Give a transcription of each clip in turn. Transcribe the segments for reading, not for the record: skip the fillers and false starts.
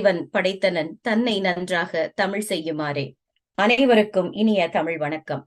இறைவன் படைத்தனன் தன்னை நன்றாக தமிழ் செய்யுமாறே. அனைவருக்கும் இனிய தமிழ் வணக்கம்.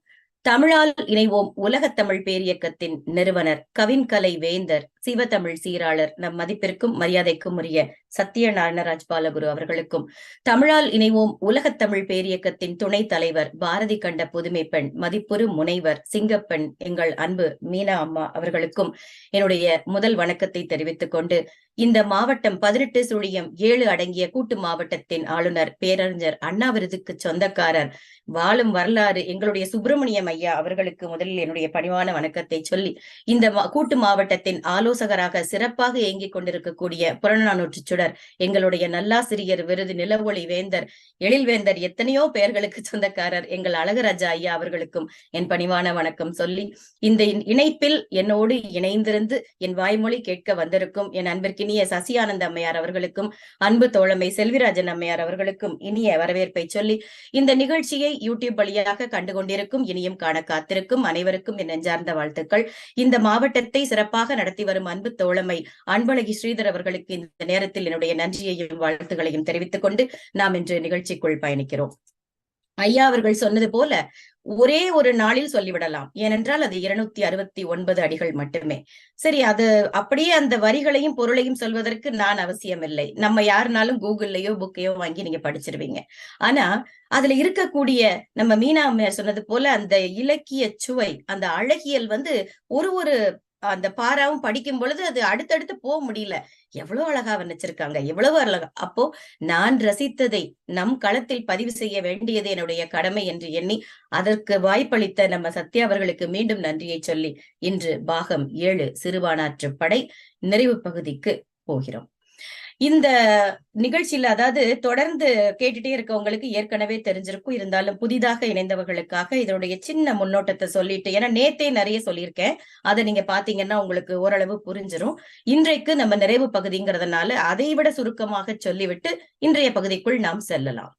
தமிழால் இணைவோம் உலகத் தமிழ் பேரியக்கத்தின் நிறுவனர், கவின்கலை வேந்தர், சிவத்தமிழ் சீராளர், நம் மதிப்பிற்கும் மரியாதைக்கும் உரிய சத்யநாராயணராஜ் பாலகுரு அவர்களுக்கும், தமிழால் இணைவோம் உலகத் தமிழ் பேரியக்கத்தின் துணைத் தலைவர், பாரதி கண்ட புதுமை பெண், மதிப்புறு முனைவர், சிங்கப்பெண், எங்கள் அன்பு மீனா அம்மா அவர்களுக்கும் என்னுடைய முதல் வணக்கத்தை தெரிவித்துக் கொண்டு, இந்த மாவட்டம் 18/7 அடங்கிய கூட்டு மாவட்டத்தின் ஆளுநர், பேரறிஞர் அண்ணா விருதுக்கு சொந்தக்காரர், வாழும் வரலாறு எங்களுடைய சுப்பிரமணியம் ஐயா அவர்களுக்கு முதலில் என்னுடைய பணிவான வணக்கத்தை சொல்லி, இந்த கூட்டு மாவட்டத்தின் ஆலோசகராக சிறப்பாக இயங்கிக் கொண்டிருக்கக்கூடிய புறநானூற்று சுடர், எங்களுடைய நல்லாசிரியர் விருது, நிலவொளி வேந்தர், எழில்வேந்தர், எத்தனையோ பெயர்களுக்கு சொந்தக்காரர் எங்கள் அழகராஜா ஐயா அவர்களுக்கும் என் பணிவான வணக்கம் சொல்லி, இந்த இணைப்பில் என்னோடு இணைந்திருந்து என் வாய்மொழி கேட்க வந்திருக்கும் என் அன்பிற்கினிய சசியானந்த அம்மையார் அவர்களுக்கும், அன்பு தோழமை செல்விராஜன் அம்மையார் அவர்களுக்கும் இனிய வரவேற்பை சொல்லி, இந்த நிகழ்ச்சியை யூடியூப் வழியாக கண்டுகொண்டிருக்கும், இனியும் காண காத்திருக்கும் அனைவருக்கும் என் நெஞ்சார்ந்த வாழ்த்துக்கள். இந்த மாவட்டத்தை சிறப்பாக நடத்தி வரும் அன்பு தோழமை அன்பழகி ஸ்ரீதர் அவர்களுக்கு இந்த நேரத்தில் என்னுடைய நன்றியையும் வாழ்த்துக்களையும் தெரிவித்துக் கொண்டு நாம் இன்று நிகழ்ச்சிக்குள் பயணிக்கிறோம். ஐயா அவர்கள் சொன்னது போல ஒரே ஒரு நாளில் சொல்லிவிடலாம், ஏனென்றால் அது 269 அடிகள் மட்டுமே. சரி, அது அப்படியே அந்த வரிகளையும் பொருளையும் சொல்வதற்கு நான் அவசியம் இல்லை. நம்ம யாருனாலும் கூகுள்லயோ புக்கையோ வாங்கி நீங்க படிச்சிருவீங்க. ஆனா அதுல இருக்கக்கூடிய நம்ம மீனா அம்மையார் சொன்னது போல அந்த இலக்கிய சுவை, அந்த அழகியல் ஒரு அந்த பாராவும் படிக்கும் பொழுது அது அடுத்தடுத்து போக முடியல. எவ்வளவு அழகா வர்ணிச்சிருக்காங்க, எவ்வளவு அழகா. அப்போ நான் ரசித்ததை நம் களத்தில் பதிவு செய்ய வேண்டியது என்னுடைய கடமை என்று எண்ணி அதற்கு வாய்ப்பளித்த நம்ம சத்யா அவர்களுக்கு மீண்டும் நன்றியை சொல்லி, இன்று பாகம் 7 சிறுபானாற்று படை நிறைவு பகுதிக்கு போகிறோம். இந்த நிகழ்ச்சியில அதாவது தொடர்ந்து கேட்டுட்டே இருக்கவங்களுக்கு ஏற்கனவே தெரிஞ்சிருக்கும், இருந்தாலும் புதிதாக இணைந்தவர்களுக்காக இதனுடைய சின்ன முன்னோட்டத்தை சொல்லிட்டு, ஏன்னா நேத்தே நிறைய சொல்லியிருக்கேன், அதை நீங்க பாத்தீங்கன்னா உங்களுக்கு ஓரளவு புரிஞ்சிரும். இன்றைக்கு நம்ம நிறைவு பகுதிங்கிறதுனால அதை விட சுருக்கமாக சொல்லிவிட்டு இன்றைய பகுதிக்குள் நாம் செல்லலாம்.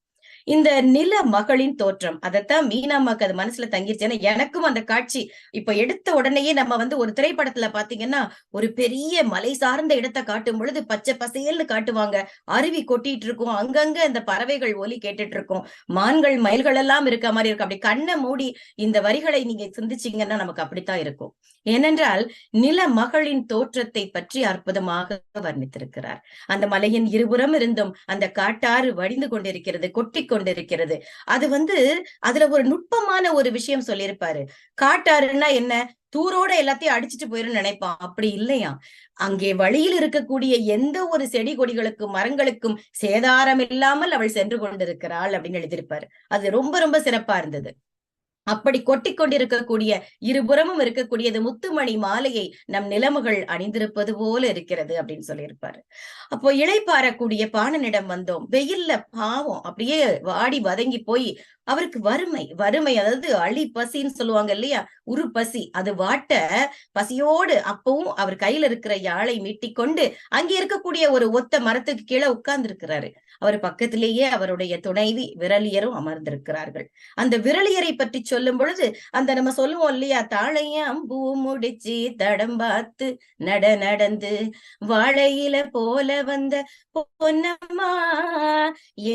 இந்த நில மகளின் தோற்றம், அதைத்தான் மீனாமாக்கு அது மனசுல தங்கிருச்சு. ஏன்னா எனக்கும் அந்த காட்சி இப்ப எடுத்த உடனேயே நம்ம ஒரு திரைப்படத்துல பாத்தீங்கன்னா ஒரு பெரிய மலை சார்ந்த இடத்தை காட்டும் பொழுது பச்சை பசேல்னு காட்டுவாங்க, அருவி கொட்டிட்டு இருக்கும், அங்கங்க இந்த பறவைகள் ஒலி கேட்டுட்டு இருக்கும், மான்கள் மயில்கள் எல்லாம் இருக்க மாதிரி இருக்கும். அப்படி கண்ணை மூடி இந்த வரிகளை நீங்க சிந்திச்சீங்கன்னா நமக்கு அப்படித்தான் இருக்கும். ஏனென்றால் நில மகளின் தோற்றத்தை பற்றி அற்புதமாக வர்ணித்திருக்கிறார். அந்த மலையின் இருபுறம் இருந்தும் அந்த காட்டாறு வடிந்து கொண்டிருக்கிறது, கொட்டி கொண்டிருக்கிறது. அது அதுல ஒரு நுட்பமான ஒரு விஷயம் சொல்லியிருப்பாரு. காட்டாறுன்னா என்ன, தூரோட எல்லாத்தையும் அடிச்சுட்டு போயிரும் நினைப்பான். அப்படி இல்லையா, அங்கே வழியில் இருக்கக்கூடிய எந்த ஒரு செடி கொடிகளுக்கும் மரங்களுக்கும் சேதாரம் இல்லாமல் அவள் சென்று கொண்டிருக்கிறாள் அப்படின்னு எழுதியிருப்பாரு. அது ரொம்ப ரொம்ப சிறப்பா இருந்தது. அப்படி கொட்டி கொண்டிருக்கக்கூடிய இருபுறமும் இருக்கக்கூடியது முத்துமணி மாலையை நம் நிலமகள் அணிந்திருப்பது போல இருக்கிறது அப்படின்னு சொல்லியிருப்பாரு. அப்போ இளைப்பாறக்கூடிய பாணனிடம் வந்தோம். வெயில்ல பாவம் அப்படியே வாடி வதங்கி போய் அவருக்கு வறுமை அதாவது அழி பசின்னு சொல்லுவாங்க இல்லையா, உரு பசி, அது வாட்ட பசியோடு அப்பவும் அவர் கையில இருக்கிற யாழை மீட்டிக்கொண்டு அங்கே இருக்கக்கூடிய ஒரு ஒத்த மரத்துக்கு கீழே உட்கார்ந்து இருக்கிறாரு. அவர் பக்கத்திலேயே அவருடைய துணைவி விரலியரும் அமர்ந்திருக்கிறார்கள். அந்த விரலியரை பற்றி சொல்லும் பொழுது அந்த நம்ம சொல்லுவோம் இல்லையா, தாழையாம் பூ முடிச்சு தடம் பார்த்து நடந்து வாழையில போல வந்த பொன்னம்மா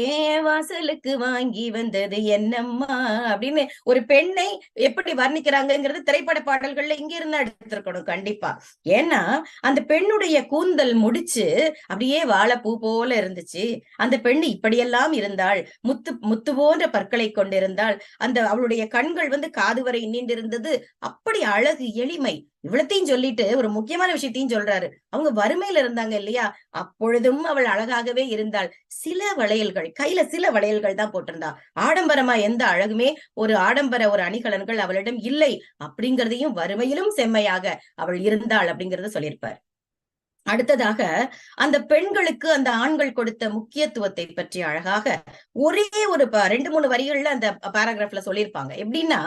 ஏன் வாசலுக்கு வாங்கி வந்தது என்னம்மா அப்படின்னு ஒரு பெண்ணை எப்படி வர்ணிக்கிறாங்கிறது திரைப்பட பாடல்கள்ல இங்க இருந்து எடுத்திருக்கணும் கண்டிப்பா. ஏன்னா அந்த பெண்ணுடைய கூந்தல் முடிச்சு அப்படியே வாழைப்பூ போல இருந்துச்சு. அந்த பெண்ணு இப்படியெல்லாம் இருந்தாள், முத்து போன்ற பற்களை கொண்டிருந்தாள், அந்த அவளுடைய கண்கள் காது வரை நீண்டிருந்தது. அப்படி அழகு, எளிமை, இவ்வளத்தையும் சொல்லிட்டு ஒரு முக்கியமான விஷயத்தையும் சொல்றாரு. அவங்க வறுமையில இருந்தாங்க இல்லையா, அப்பொழுதும் அவள் அழகாகவே இருந்தாள். சில வளையல்கள், கையில சில வளையல்கள் தான் போட்டிருந்தா. ஆடம்பரமா எந்த அழகுமே ஒரு அணிகலன்கள் அவளிடம் இல்லை அப்படிங்கிறதையும், வறுமையிலும் செம்மையாக அவள் இருந்தாள் அப்படிங்கறத சொல்லியிருப்பார். அடுத்ததாக அந்த பெண்களுக்கு அந்த ஆண்கள் கொடுத்த முக்கியத்துவத்தை பற்றி அழகாக ஒரே ஒரு 2-3 வரிகள்ல அந்த பாராகிராஃப்ல சொல்லியிருப்பாங்க. எப்படின்னா,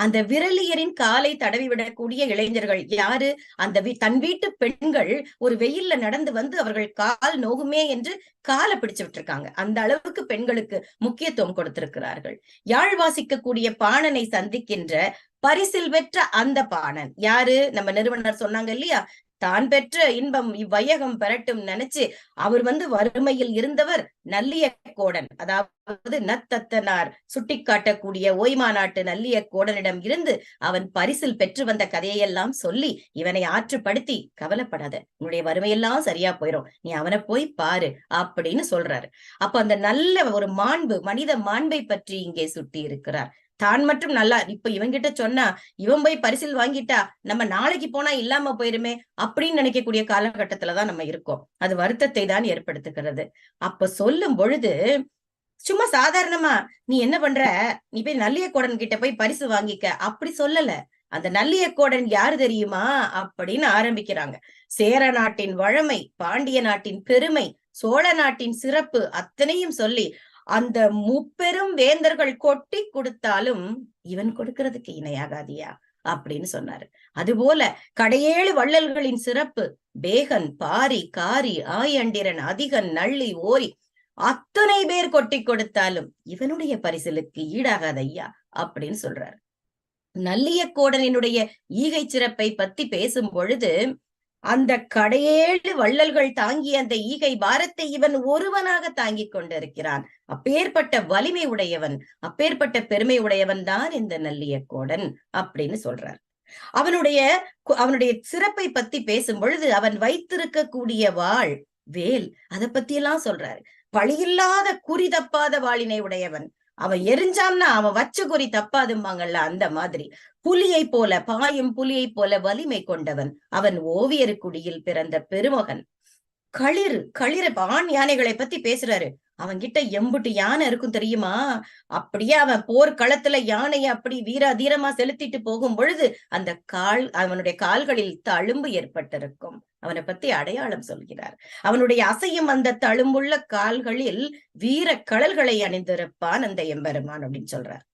அந்த விரலியரின் காலை தடவி விடக்கூடிய இளைஞர்கள் யாரு, அந்த தன் வீட்டு பெண்கள் ஒரு வெயில்ல நடந்து அவர்கள் கால் நோகுமே என்று காலை பிடிச்சு விட்டுருக்காங்க. அந்த அளவுக்கு பெண்களுக்கு முக்கியத்துவம் கொடுத்திருக்கிறார்கள். யாழ் வாசிக்கக்கூடிய பாணனை சந்திக்கின்ற பரிசில் பெற்ற அந்த பாணன் யாரு, நம்ம நிறுவனர் சொன்னாங்க இல்லையா, தான் பெற்ற இன்பம் இவ்வையகம் பெறட்டும் நினைச்சு அவர் வறுமையில் இருந்தவர் நல்லிய கோடன், அதாவது நத்தத்தனார் சுட்டிக்காட்டக்கூடிய ஓய்மா நாட்டு நல்லிய கோடனிடம் இருந்து அவன் பரிசில் பெற்று வந்த கதையெல்லாம் சொல்லி இவனை ஆற்றுப்படுத்தி, கவலைப்படாத, உன்னுடைய வறுமையெல்லாம் சரியா போயிரும், நீ அவனை போய் பாரு அப்படின்னு சொல்றாரு. அப்ப அந்த நல்ல ஒரு மாண்பு, மனித மாண்பை பற்றி இங்கே சுட்டி இருக்கிறார். தான் மட்டும் நல்லா, இப்ப இவங்கிட்ட சொன்னா இவன் போய் பரிசில் வாங்கிட்டா நம்ம நாளைக்கு போனா இல்லாம போயிருமே அப்படின்னு நினைக்கக்கூடிய காலகட்டத்துலதான் நம்ம இருக்கோம். அது வருத்தத்தை தான் ஏற்படுத்துகிறது. அப்ப சொல்லும் பொழுது சும்மா சாதாரணமா நீ என்ன பண்ற, நீ போய் நல்லியக்கோடன் கிட்ட போய் பரிசு வாங்கிக்க அப்படி சொல்லல. அந்த நல்லியக்கோடன் யாரு தெரியுமா அப்படின்னு ஆரம்பிக்கிறாங்க. சேர நாட்டின் வழமை, பாண்டிய நாட்டின் பெருமை, சோழ நாட்டின் சிறப்பு அத்தனையும் சொல்லி அந்த முப்பெரும் வேந்தர்கள் கொட்டி கொடுத்தாலும் இவன் கொடுக்கறதுக்கு இணையாகாதியா அப்படின்னு சொன்னாரு. அதுபோல கடையேழு வள்ளல்களின் சிறப்பு, பேகன், பாரி, காரி, ஆயண்டிரன், அதிகன், நள்ளி, ஓரி அத்தனை பேர் கொட்டி கொடுத்தாலும் இவனுடைய பரிசலுக்கு ஈடாகாத ஐயா அப்படின்னு சொல்றாரு. நல்லியக்கோடனினுடைய ஈகை சிறப்பை பத்தி பேசும் பொழுது அந்த கடையேழு வள்ளல்கள் தாங்கிய அந்த ஈகை பாரத்தை இவன் ஒருவனாக தாங்கிக் கொண்டிருக்கிறான். அப்பேற்பட்ட வலிமை உடையவன், அப்பேற்பட்ட பெருமை உடையவன் தான் இந்த நல்லியக்கோடன் அப்படின்னு சொல்றார். அவனுடைய சிறப்பை பத்தி பேசும் பொழுது அவன் வைத்திருக்கக்கூடிய வாள், வேல், அதை பத்தி எல்லாம் சொல்றாரு. பழியில்லாத குறி தப்பாத வாளினை உடையவன். அவன் எரிஞ்சான்னா அவன் வச்ச குறி தப்பாதும்பாங்கல்ல, அந்த மாதிரி புலியை போல, பாயும் புலியை போல வலிமை கொண்டவன். அவன் ஓவியரு குடியில் பிறந்த பெருமகன். களிறு ஆண் யானைகளை பத்தி பேசுறாரு. அவன்கிட்ட எம்புட்டு யானை இருக்கும் தெரியுமா? அப்படியே அவன் போர்க்களத்துல யானையை அப்படி வீராதீரமா செலுத்திட்டு போகும் பொழுது அந்த அவனுடைய கால்களில் தழும்பு ஏற்பட்டிருக்கும். அவனை பத்தி அடையாளம் சொல்கிறார். அவனுடைய அசையும் அந்த தழும்புள்ள கால்களில் வீர கடல்களை அணிந்திருப்பான் அந்த எம்பெருமான் அப்படின்னு சொல்றார்.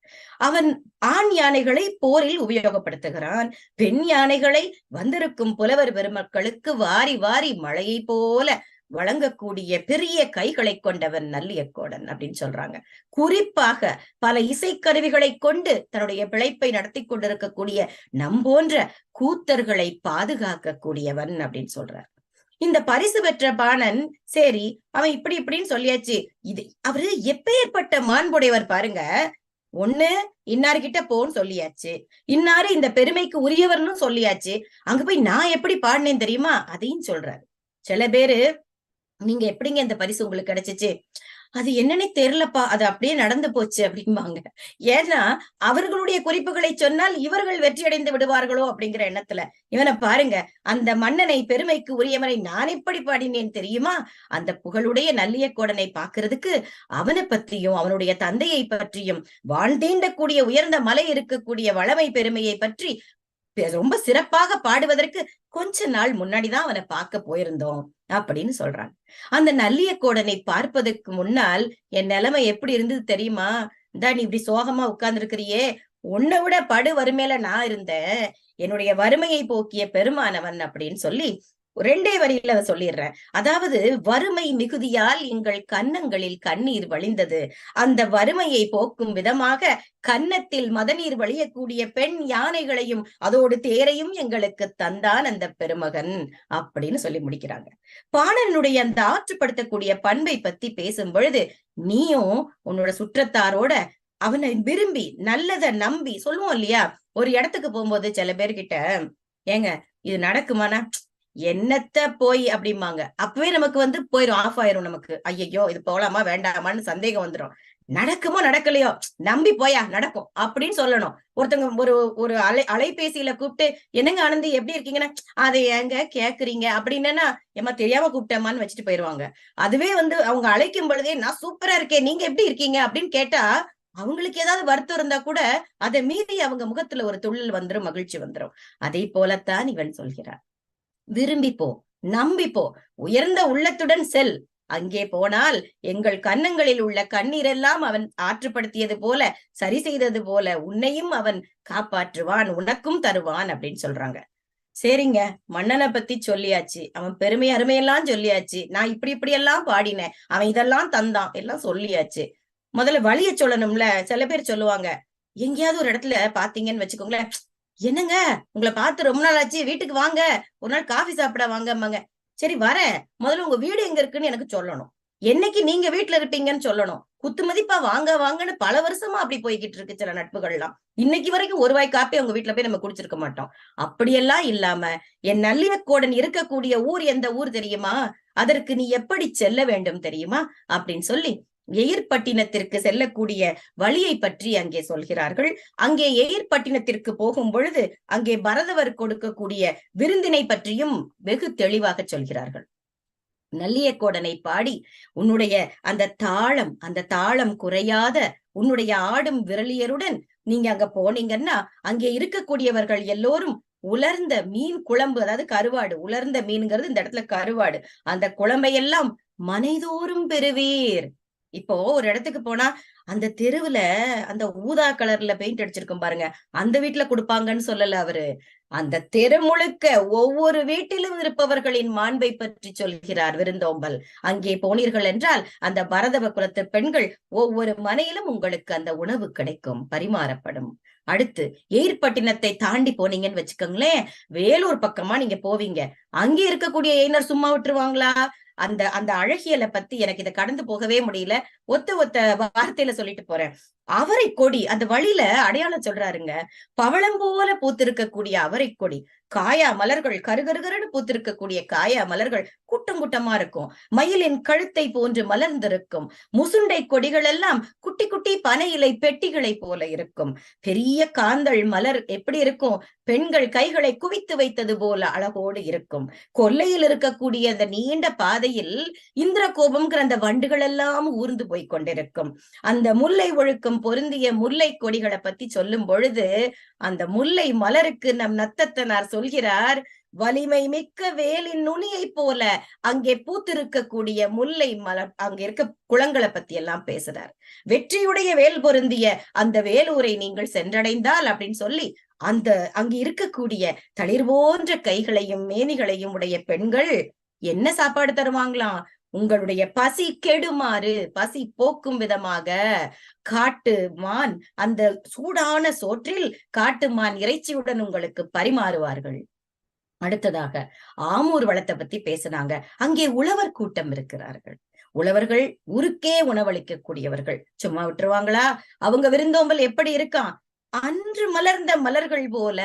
அவன் ஆண் யானைகளை போரில் உபயோகப்படுத்துகிறான். பெண் யானைகளை வந்திருக்கும் புலவர் பெருமக்களுக்கு வாரி வாரி மழையை போல வழங்கக்கூடிய பெரிய கைகளை கொண்டவன் நல்லியக்கோடன் அப்படின்னு சொல்றாங்க. குறிப்பாக பல இசைக்கருவிகளை கொண்டு தன்னுடைய பிழைப்பை நடத்தி கொண்டிருக்கக்கூடிய நம்போன்ற கூத்தர்களை பாதுகாக்க கூடியவன் அப்படின்னு சொல்றார். இந்த பரிசு பெற்ற பாணன் சரி அவன் இப்படி இப்படின்னு சொல்லியாச்சு. இது அவரு எப்பேற்பட்ட மாண்புடையவர் பாருங்க. ஒண்ணு இன்னார்கிட்ட போன்னு சொல்லியாச்சு, இன்னாரு இந்த பெருமைக்கு உரியவர்னு சொல்லியாச்சு. அங்க போய் நான் எப்படி பாடினேன் தெரியுமா அதையும் சொல்றாரு. சில பேரு நீங்க எப்படிங்க இந்த பரிசு உங்களுக்கு கிடைச்சிச்சு, அது என்னன்னே தெரியலப்பா, அது அப்படியே நடந்து போச்சு அப்படிம்பாங்க. ஏன்னா அவர்களுடைய குறிப்புகளை சொன்னால் இவர்கள் வெற்றி அடைந்து விடுவார்களோ அப்படிங்கிற எண்ணத்துல. இவனை பாருங்க, அந்த மன்னனை பெருமைக்கு உரியவனை நான் எப்படி பாடினேன் தெரியுமா, அந்த புகழுடைய நல்லியக்கோடனை பாக்குறதுக்கு அவனை பற்றியும் அவனுடைய தந்தையை பற்றியும் வாழ்ந்தீண்டக்கூடிய உயர்ந்த மலை இருக்கக்கூடிய வளமை பெருமையை பற்றி ரொம்ப சிறப்பாக பாடுவதற்கு கொஞ்ச நாள் முன்னாடிதான் அவனை பார்க்க போயிருந்தோம் அப்படின்னு சொல்றாங்க. அந்த நல்லியக்கோடனை பார்ப்பதற்கு முன்னால் என் நிலைமை எப்படி இருந்தது தெரியுமா? இந்தா நீ இப்படி சோகமா உட்கார்ந்து இருக்கிறியே, உன்னை விட படு வறுமையில நான் இருந்தேன், என்னுடைய வறுமையை போக்கிய பெருமானவன் அப்படின்னு சொல்லி 2 வரியில சொல்லிடுறேன். அதாவது வறுமை மிகுதியால் எங்கள் கன்னங்களில் கண்ணீர் வழிந்தது, அந்த வறுமையை போக்கும் விதமாக கன்னத்தில் மதநீர் வழியக்கூடிய பெண் யானைகளையும் அதோடு தேரையும் எங்களுக்கு தந்தான் அந்த பெருமகன் அப்படின்னு சொல்லி முடிக்கிறாங்க. பாணனுடைய அந்த ஆற்றுப்படுத்தக்கூடிய பண்பை பத்தி பேசும் பொழுது நீயும் உன்னோட சுற்றத்தாரோட அவனை விரும்பி நல்லத நம்பி சொல்லுவோம் இல்லையா? ஒரு இடத்துக்கு போகும்போது சில பேர்கிட்ட ஏங்க இது நடக்குமானா என்னத்த போய் அப்படிம்பாங்க. அப்பவே நமக்கு போயிரும், ஆஃப் ஆயிரும். நமக்கு ஐயோ இது போலாமா வேண்டாமான்னு சந்தேகம் வந்துடும். நடக்குமோ நடக்கலையோ நம்பி போயா நடக்கும் அப்படின்னு சொல்லணும். ஒருத்தவங்க ஒரு அலைபேசியில கூப்பிட்டு என்னங்க ஆனந்தி எப்படி இருக்கீங்கன்னா அதை ஏங்க கேக்குறீங்க அப்படின்னா ஏமா தெரியாம கூப்பிட்டேமான்னு வச்சுட்டு போயிருவாங்க. அதுவே அவங்க அழைக்கும் பொழுதே நான் சூப்பரா இருக்கேன் நீங்க எப்படி இருக்கீங்க அப்படின்னு கேட்டா அவங்களுக்கு ஏதாவது வருத்தம் இருந்தா கூட அதை மீறி அவங்க முகத்துல ஒரு துள்ளல் வந்துரும், மகிழ்ச்சி வந்துரும். அதே போலத்தான் இவன் சொல்கிறார். விரும்பிப்போ, நம்பிப்போ, உயர்ந்த உள்ளத்துடன் செல். அங்கே போனால் எங்கள் கன்னங்களில் உள்ள கண்ணீரெல்லாம் அவன் ஆற்றுப்படுத்தியது போல, சரி செய்தது போல உன்னையும் அவன் காப்பாற்றுவான், உனக்கும் தருவான் அப்படின்னு சொல்றாங்க. சரிங்க, மன்னனை பத்தி சொல்லியாச்சு, அவன் பெருமை அருமையெல்லாம் சொல்லியாச்சு, நான் இப்படி எல்லாம் பாடினேன், அவன் இதெல்லாம் தந்தான் எல்லாம் சொல்லியாச்சு. முதல்ல வழிய சொல்லணும்ல. சில பேர் சொல்லுவாங்க, எங்கேயாவது ஒரு இடத்துல பாத்தீங்கன்னு வச்சுக்கோங்களேன், என்னங்க உங்களை பார்த்து ரொம்ப நாள் ஆச்சு, வீட்டுக்கு வாங்க, ஒரு நாள் காஃபி சாப்பிட வாங்கம்பாங்க. சரி வரேன், முதல்ல உங்க வீடு எங்க இருக்குன்னு எனக்கு சொல்லணும், என்னைக்கு நீங்க வீட்டுல இருப்பீங்கன்னு சொல்லணும். குத்து மதிப்பா வாங்க வாங்கன்னு பல வருஷமா அப்படி போய்கிட்டு இருக்கு சில நட்புகள்லாம். இன்னைக்கு வரைக்கும் ஒரு வாய் காப்பி அவங்க வீட்டுல போய் நம்ம குடிச்சிருக்க மாட்டோம். அப்படியெல்லாம் இல்லாம, என் நல்லிணக்கோடன் இருக்கக்கூடிய ஊர் எந்த ஊர் தெரியுமா, அதற்கு நீ எப்படி செல்ல வேண்டும் தெரியுமா அப்படின்னு சொல்லி எயிர்பட்டினத்திற்கு செல்லக்கூடிய வழியை பற்றி அங்கே சொல்கிறார்கள். அங்கே எயிர்பட்டினத்திற்கு போகும் பொழுது அங்கே பரதவர் கொடுக்கக்கூடிய விருந்தினை பற்றியும் வெகு தெளிவாக சொல்கிறார்கள். நல்லியக்கோடனை பாடி உன்னுடைய அந்த தாளம் குறையாத உன்னுடைய ஆடும் விரலியருடன் நீங்க அங்க போனீங்கன்னா, அங்கே இருக்கக்கூடியவர்கள் எல்லோரும் உலர்ந்த மீன் குழம்பு, அதாவது கருவாடு, உலர்ந்த மீன்ங்கிறது இந்த இடத்துல கருவாடு, அந்த குழம்பையெல்லாம் மனைதோறும் பெறுவீர். இப்போ ஒரு இடத்துக்கு போனா அந்த தெருவுல அந்த ஊதா கலர்ல பெயிண்ட் அடிச்சிருக்கும் பாருங்க, அந்த வீட்டுல கொடுப்பாங்கன்னு சொல்லல அவரு. அந்த தெரு முழுக்க ஒவ்வொரு வீட்டிலும் இருப்பவர்களின் மாண்பை பற்றி சொல்கிறார் விருந்தோம்பல். அங்கே போனீர்கள் என்றால் அந்த பரதவ குலத்து பெண்கள் ஒவ்வொரு மனையிலும் உங்களுக்கு அந்த உணவு கிடைக்கும், பரிமாறப்படும். அடுத்து எயிர்பட்டினத்தை தாண்டி போனீங்கன்னு வச்சுக்கோங்களேன், வேலூர் பக்கமா நீங்க போவீங்க. அங்கே இருக்கக்கூடிய எயினர் சும்மா விட்டுருவாங்களா? அந்த அந்த அழகியலை பத்தி எனக்கு இதை கடந்து போகவே முடியல, ஒத்த வார்த்தையில சொல்லிட்டு போறேன். அவரை கொடி அந்த வழியில அடையாளம் சொல்றாருங்க. பவளம் போல பூத்திருக்கக்கூடிய அவரை கொடி, காயா மலர்கள், கருகருகருன்னு பூத்திருக்கக்கூடிய காயா மலர்கள் கூட்டம் கூட்டமா இருக்கும். மயிலின் கழுத்தை போன்று மலர்ந்திருக்கும். முசுண்டை கொடிகள் எல்லாம் குட்டி குட்டி பனை இலை பெட்டிகளை போல இருக்கும். பெரிய காந்தள் மலர் எப்படி இருக்கும், பெண்கள் கைகளை குவித்து வைத்தது போல அழகோடு இருக்கும். கொல்லையில் இருக்கக்கூடிய அந்த நீண்ட பாதையில் இந்திர கோபம்ங்கிற அந்த வண்டுகள் எல்லாம் ஊர்ந்து போய் கொண்டிருக்கும். அந்த முல்லை ஒழுக்கம் பொருந்திய முல்லை கொடிகளை பத்தி சொல்லும் பொழுது அந்த முல்லை மலருக்கு நம் நத்தத்தனார் சொல்கிறார், வலிமை மிக்க வேலின் நுனியை போல அங்கே பூத்திருக்கக்கூடிய முல்லை மலர், அங்க இருக்க குளங்களை பத்தி எல்லாம் பேசுறார். வெற்றியுடைய வேல் பொருந்திய அந்த வேலூரை நீங்கள் சென்றடைந்தால் அப்படின்னு சொல்லி அந்த அங்கு இருக்கக்கூடிய தளிர் போன்ற கைகளையும் மேனிகளையும் உடைய பெண்கள் என்ன சாப்பாடு தருவாங்களாம், உங்களுடைய பசி கெடுமாறு, பசி போக்கும் விதமாக காட்டு மான், அந்த சூடான சோற்றில் காட்டு மான் இறைச்சியுடன் உங்களுக்கு பரிமாறுவார்கள். அடுத்ததாக ஆமூர் வளத்தை பத்தி பேசினாங்க. அங்கே உழவர் கூட்டம் இருக்கிறார்கள். உழவர்கள் ஊருக்கே உணவளிக்க கூடியவர்கள், சும்மா விட்டுருவாங்களா? அவங்க விருந்தோம்பல் எப்படி இருக்கான், அன்று மலர்ந்த மலர்கள் போல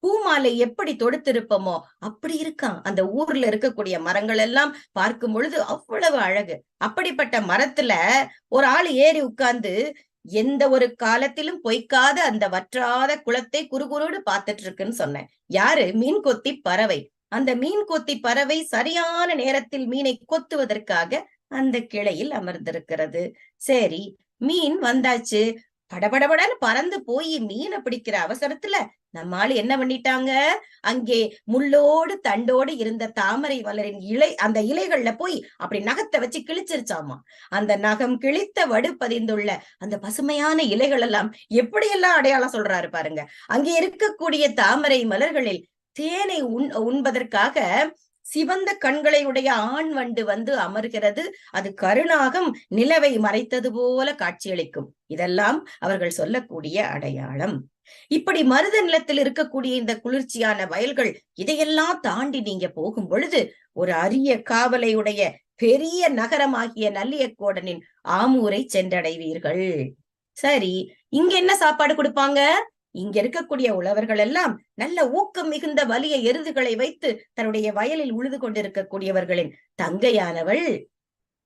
பூமாலை எப்படி தொடுத்திருப்போமோ அப்படி இருக்கான். அந்த ஊர்ல இருக்கக்கூடிய மரங்கள் எல்லாம் பார்க்கும் பொழுது அவ்வளவு அழகு. அப்படிப்பட்ட மரத்துல ஒரு ஆள் ஏறி உட்கார்ந்து எந்த ஒரு காலத்திலும் பொய்க்காத அந்த வற்றாத குளத்தை குறுகுறுன்னு பார்த்துட்டு இருக்குன்னு சொன்னேன். யாரு? மீன் கொத்தி பறவை. அந்த மீன் கொத்தி பறவை சரியான நேரத்தில் மீனை கொத்துவதற்காக அந்த கிளையில் அமர்ந்திருக்கிறது. சரி, மீன் வந்தாச்சு, படபடபடன்னு பறந்து போய் மீனை பிடிக்கிற அவசரத்துல நம்மால என்ன பண்ணிட்டாங்க, அங்கே முள்ளோடு தண்டோடு இருந்த தாமரை மலரின் இலை, அந்த இலைகள்ல போய் அப்படி நகத்தை வச்சு கிழிச்சிருச்சாமா. அந்த நகம் கிழித்த வடு பதிந்துள்ள அந்த பசுமையான இலைகள் எல்லாம் எப்படியெல்லாம் அடையாளம் சொல்றாரு பாருங்க. அங்கே இருக்கக்கூடிய தாமரை மலர்களில் தேனை உண்பதற்காக சிவந்த கண்களை உடைய ஆண் வண்டு வந்து அமர்கிறது. அது கருணாகம் நிலவை மறைத்தது போல காட்சியளிக்கும். இதெல்லாம் அவர்கள் சொல்லக்கூடிய அடையாளம். இப்படி மருத நிலத்தில் இருக்கக்கூடிய இந்த குளிர்ச்சியான வயல்கள், இதையெல்லாம் தாண்டி நீங்க போகும் பொழுது ஒரு அரிய காவலை உடைய பெரிய நகரமாகிய நல்லியக்கோடனின் ஆமூரை சென்றடைவீர்கள். சரி, இங்க என்ன சாப்பாடு கொடுப்பாங்க? இங்க இருக்கக்கூடிய உழவர்கள் எல்லாம் நல்ல ஊக்கம் மிகுந்த வலிய எருதுகளை வைத்து தன்னுடைய வயலில் உழுது கொண்டிருக்கக்கூடியவர்களின் தங்கையானவள்,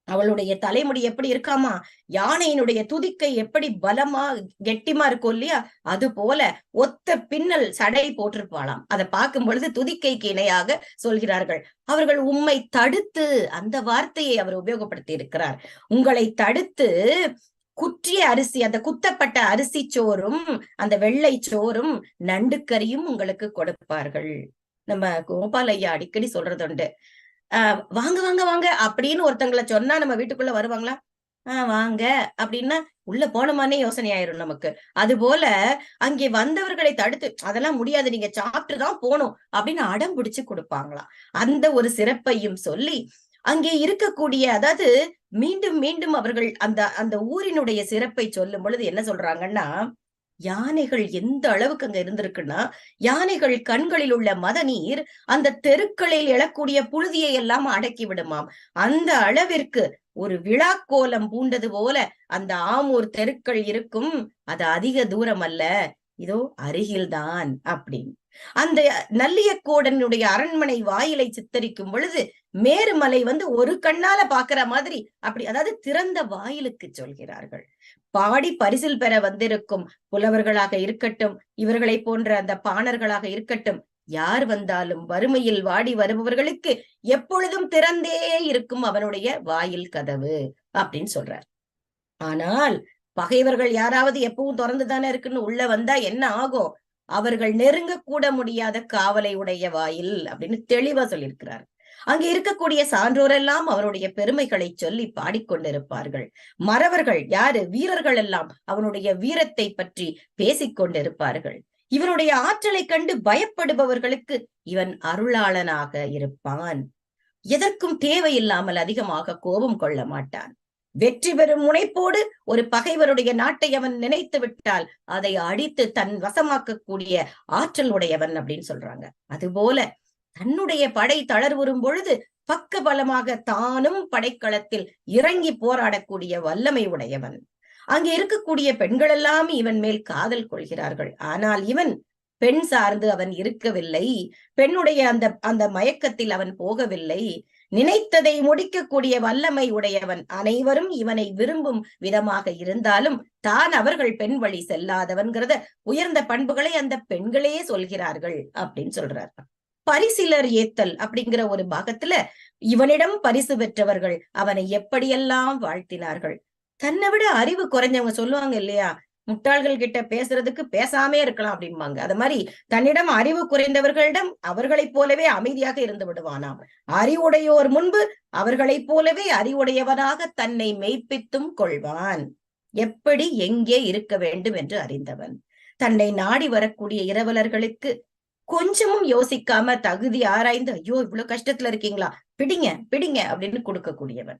அவளுடைய தலைமுடி எப்படி இருக்காமா, யானையினுடைய துதிக்கை எப்படி பலமா கெட்டிமா இருக்கும் இல்லையா, அது போல ஒத்த பின்னல் சடை போட்டிருப்பாளாம். அதை பார்க்கும் பொழுது துதிக்கைக்கு இணையாக சொல்கிறார்கள். அவர்கள் உம்மை தடுத்து, அந்த வார்த்தையை அவர் உபயோகப்படுத்தி இருக்கிறார், உங்களை தடுத்து குற்றிய அரிசி, அந்த குத்தப்பட்ட அரிசி சோறும் அந்த வெள்ளை சோறும் நண்டுக்கறியும் உங்களுக்கு கொடுப்பார்கள். நம்ம கோபால் ஐயா அடிக்கடி சொல்றதுண்டு, வாங்க வாங்க வாங்க அப்படின்னு ஒருத்தங்களை சொன்னா நம்ம வீட்டுக்குள்ள வருவாங்களா? வாங்க அப்படின்னா உள்ள போனமானே யோசனை ஆயிரும் நமக்கு. அது போல அங்கே வந்தவர்களை தடுத்து, அதெல்லாம் முடியாது, நீங்க சாப்பிட்டுதான் போகணும் அப்படின்னு அடம் பிடிச்சு கொடுப்பாங்களாம். அந்த ஒரு சிறப்பையும் சொல்லி அங்கே இருக்கக்கூடிய, அதாவது மீண்டும் மீண்டும் அவர்கள் அந்த அந்த ஊரினுடைய சிறப்பை சொல்லும் பொழுது என்ன சொல்றாங்கன்னா, யானைகள் எந்த அளவுக்கு அங்க இருந்திருக்குன்னா, யானைகள் கண்களில் உள்ள மத நீர் அந்த தெருக்களில் எழக்கூடிய புழுதியை எல்லாம் அடக்கி விடுமாம். அந்த அளவிற்கு ஒரு விழாக்கோலம் பூண்டது போல அந்த ஆமூர் தெருக்கள் இருக்கும். அது அதிக தூரம் அல்ல, இதோ அருகில்தான் அப்படின்னு. அந்த நல்லியக்கோடனுடைய அரண்மனை வாயிலை சித்தரிக்கும் பொழுது மேருமலை ஒரு கண்ணால பாக்குற மாதிரி அப்படி, அதாவது திறந்த வாயிலுக்கு சொல்கிறார்கள். பாடி பரிசில் பெற வந்திருக்கும் புலவர்களாக இருக்கட்டும், இவர்களை போன்ற அந்த பாணர்களாக இருக்கட்டும், யார் வந்தாலும் வறுமையில் வாடி வருபவர்களுக்கு எப்பொழுதும் திறந்தே இருக்கும் அவனுடைய வாயில் கதவு அப்படின்னு சொல்றார். ஆனால் பகைவர்கள் யாராவது எப்பவும் திறந்துதானே இருக்குன்னு உள்ள வந்தா என்ன ஆகும்? அவர்கள் நெருங்க கூட முடியாத காவலை உடைய வாயில் அப்படின்னு தெளிவா சொல்லியிருக்கிறார். அங்கே இருக்கக்கூடிய சான்றோரெல்லாம் அவருடைய பெருமைகளை சொல்லி பாடிக்கொண்டிருப்பார்கள். மறவர்கள் யாரு? வீரர்கள் எல்லாம் அவனுடைய வீரத்தை பற்றி பேசிக்கொண்டிருப்பார்கள். இவனுடைய ஆற்றலை கண்டு பயப்படுபவர்களுக்கு இவன் அருளாளனாக இருப்பான். எதற்கும் தேவையில்லாமல் அதிகமாக கோபம் கொள்ள மாட்டான். வெற்றி பெறும் முனைப்போடு ஒரு பகைவருடைய நாட்டை அவன் நினைத்து விட்டால் அதை அடித்து தன் வசமாக்கக்கூடிய ஆற்றல் உடையவன் அப்படின்னு சொல்றாங்க. அதுபோல தன்னுடைய படை தளர்வுறும் பொழுது பக்க பலமாக தானும் படைக்களத்தில் இறங்கி போராடக்கூடிய வல்லமை உடையவன். அங்கே இருக்கக்கூடிய பெண்கள் எல்லாம் இவன் மேல் காதல் கொள்கிறார்கள். ஆனால் இவன் பெண் சார்ந்து அவன் இருக்கவில்லை. பெண்ணுடைய அந்த மயக்கத்தில் அவன் போகவில்லை. நினைத்ததை முடிக்கக்கூடிய வல்லமை உடையவன். அனைவரும் இவனை விரும்பும் விதமாக இருந்தாலும் தான் அவர்கள் பெண் வழி செல்லாதவன்கிறத உயர்ந்த பண்புகளை அந்த பெண்களே சொல்கிறார்கள் அப்படின்னு சொல்றார். பரிசிலர் ஏத்தல் அப்படிங்கிற ஒரு பாகத்துல இவனிடம் பரிசு பெற்றவர்கள் அவனை எப்படியெல்லாம் வாழ்த்தினார்கள். தன்னை விட அறிவு குறைஞ்சவங்க சொல்லுவாங்க இல்லையா, முட்டாள்கள் கிட்ட பேசுறதுக்கு பேசாமே இருக்கலாம் அப்படிம்பாங்க. அது மாதிரி தன்னிடம் அறிவு குறைந்தவர்களிடம் அவர்களைப் போலவே அமைதியாக இருந்து விடுவானாம். அறிவுடையோர் முன்பு அவர்களைப் போலவே அறிவுடையவனாக தன்னை மெய்ப்பித்தும் கொள்வான். எப்படி எங்கே இருக்க வேண்டும் என்று அறிந்தவன். தன்னை நாடி வரக்கூடிய இரவலர்களுக்கு கொஞ்சமும் யோசிக்காம தகுதி ஆராய்ந்து, ஐயோ இவ்வளவு கஷ்டத்துல இருக்கீங்களா, பிடிங்க பிடிங்க அப்படின்னு கொடுக்கக்கூடியவன்.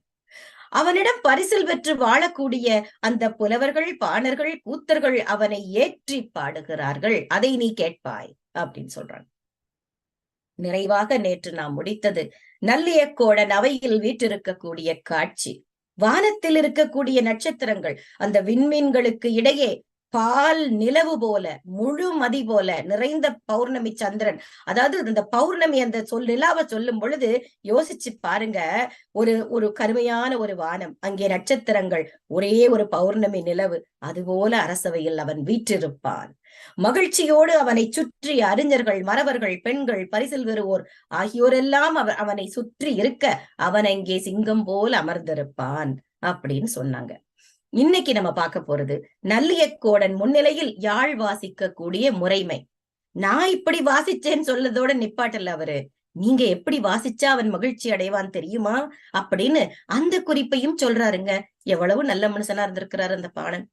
அவனிடம் பரிசில் பெற்று வாழக்கூடிய அந்த புலவர்கள், பாணர்கள், கூத்தர்கள் அவனை ஏற்றி பாடுகிறார்கள். அதை நீ கேட்பாய் அப்படின்னு சொல்றான். நிறைவாக நேற்று நாம் முடித்தது நல்லியக்கோடன் அவையில் வீற்றிருக்கக்கூடிய காட்சி. வானத்தில் இருக்கக்கூடிய நட்சத்திரங்கள், அந்த விண்மீன்களுக்கு இடையே பால் நிலவு போல, முழு மதி போல நிறைந்த பௌர்ணமி சந்திரன். அதாவது இந்த பௌர்ணமி அந்த நிலாவை சொல்லும் பொழுது யோசிச்சு பாருங்க. ஒரு கருமையான ஒரு வானம், அங்கே நட்சத்திரங்கள், ஒரே ஒரு பௌர்ணமி நிலவு. அதுபோல அரசவையில் அவன் வீற்றிருப்பான். மகிழ்ச்சியோடு அவனை சுற்றி அறிஞர்கள், மறவர்கள், பெண்கள், பரிசில் பெறுவோர் ஆகியோரெல்லாம் அவனை சுற்றி இருக்க அவன் அங்கே சிங்கம் போல் அமர்ந்திருப்பான் அப்படின்னு சொன்னாங்க. இன்னைக்கு நம்ம பார்க்க போறது நல்லியக்கோடன் முன்னிலையில் யாழ் வாசிக்க கூடிய முறைமை. நான் இப்படி வாசிச்சேன்னு சொல்லதோட நிப்பாட்டல அவரு, நீங்க எப்படி வாசிச்சா அவன் மகிழ்ச்சி அடைவான் தெரியுமா அப்படின்னு அந்த குறிப்பையும் சொல்றாருங்க. எவ்வளவு நல்ல மனுஷனா இருந்திருக்கிறாரு அந்த பாணன்.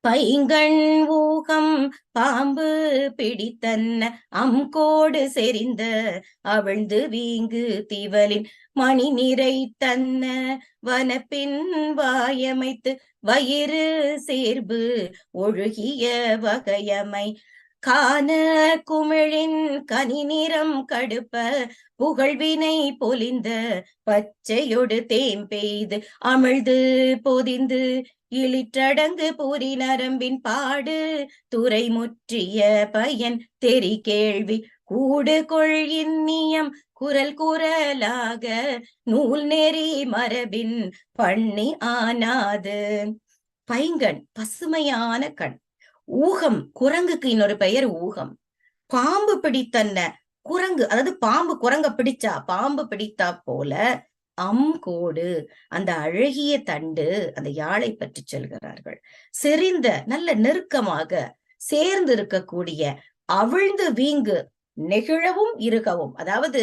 பைங்கண் ஊகம் பாம்பு பிடித்தன்ன அம்கோடு செறிந்த அவிழ்ந்து வீங்கு திவலின் மணி நிறை தன்ன வனப்பின் வாயமைத்து வயிறு சேர்பு ஒழுகிய வகையமை காண குமிழின் கனி நிறம் கடுப்ப புகழ்வினை பொலிந்த பச்சையொடு தேம்பெய்து அமிழ்து பொதிந்து இளிற்றடங்கு பூரி நரம்பின் பாடு துறை முற்றிய பயன் தெரி கேள்வி கூடு கொள் இன்னியம் குரல் குரலாக நூல் நெறி மரபின் பண்ணி ஆனாது. பைங்கண் பசுமையான கண். ஊகம், குரங்குக்கு இன்னொரு பெயர் ஊகம். பாம்பு பிடித்தன்ன, குரங்கு, அதாவது பாம்பு குரங்க பிடிச்சா, பாம்பு பிடித்தா போல அம்கோடு, அந்த அழகிய தண்டு, அந்த யாழை பற்றி சொல்கிறார்கள். செறிந்த, நல்ல நெருக்கமாக சேர்ந்து இருக்கக்கூடிய, அவிழ்ந்து வீங்கு, நெகிழவும் இறுகவும். அதாவது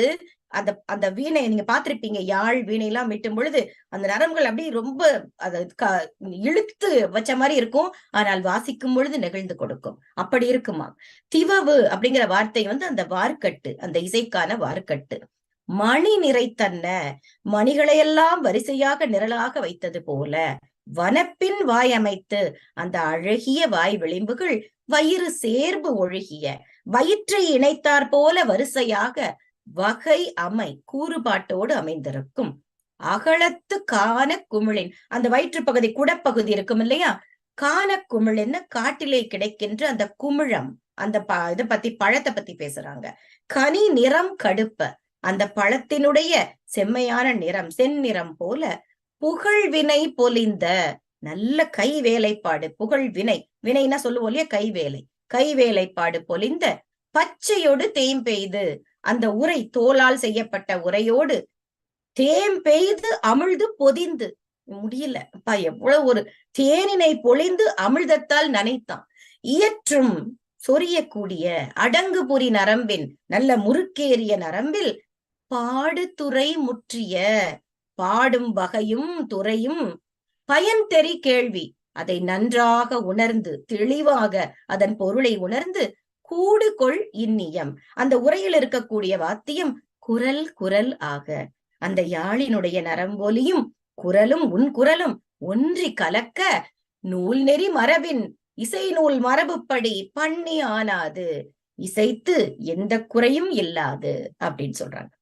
அந்த வீணை நீங்க பார்த்திருப்பீங்க, யாழ் வீணை எல்லாம் மீட்டும் பொழுது அந்த நரம்புகள் அப்படியே ரொம்ப இழுத்து வச்ச மாதிரி இருக்கும், ஆனால் வாசிக்கும் பொழுது நெகிழ்ந்து கொடுக்கும். அப்படி இருக்குமா. திவவு அப்படிங்கிற வார்த்தை அந்த வார்க்கட்டு, அந்த இசைக்கான வார்க்கட்டு. மணி நிறைத்தன்ன, மணிகளையெல்லாம் வரிசையாக நிரலாக வைத்தது போல. வனப்பின் வாய் அமைத்து, அந்த அழகிய வாய் விளிம்புகள் வயிறு சேர்பு ஒழுகிய, வயிற்றை இணைத்தாற் போல வரிசையாக வகை அமை கூறுபாட்டோடு அமைந்திருக்கும் அகலத்து காண குமிழின், அந்த வயிற்று பகுதி குடப்பகுதி இருக்கும் இல்லையா, காண குமிழ்ன்னு காட்டிலே கிடைக்கின்ற அந்த குமிழம், அந்த இதை பத்தி பழத்தை பத்தி பேசுறாங்க. கனி நிறம் கடுப்ப, அந்த பழத்தினுடைய செம்மையான நிறம் செந்நிறம் போல புகழ்வினை பொலிந்த, நல்ல கை வேலைப்பாடு, புகழ் வினை, வினைன்னா சொல்லுவோம் இல்லையா, கைவேலை, கைவேலைப்பாடு பொலிந்த பச்சையோடு தேம்பெய்து, அந்த உரை தோலால் செய்யப்பட்ட உரையோடு தேம்பெய்து அமிழ்து பொதிந்து, முடியல அப்பா, எவ்வளவு ஒரு தேனினை பொழிந்து அமிழ்தத்தால் நனைத்தான். இயற்றும் சொரியக்கூடிய அடங்குபுரி நரம்பின், நல்ல முறுக்கேறிய நரம்பில் பாடுதுறை முற்றிய, பாடும் வகையும் துறையும் பயன் தெரி கேள்வி, அதை நன்றாக உணர்ந்து தெளிவாக அதன் பொருளை உணர்ந்து கூடு கொள் இன்னியம், அந்த உரையில் இருக்கக்கூடிய வாத்தியம் குரல் குரல் ஆக, அந்த யாழினுடைய நரம்பொலியும் குரலும் உன் குரலும் ஒன்றி கலக்க நூல் நெறி மரபின் இசை நூல் மரபுப்படி பண்ணி ஆனாது, இசைத்து எந்த குறையும் இல்லாது அப்படின்னு சொல்றாங்க.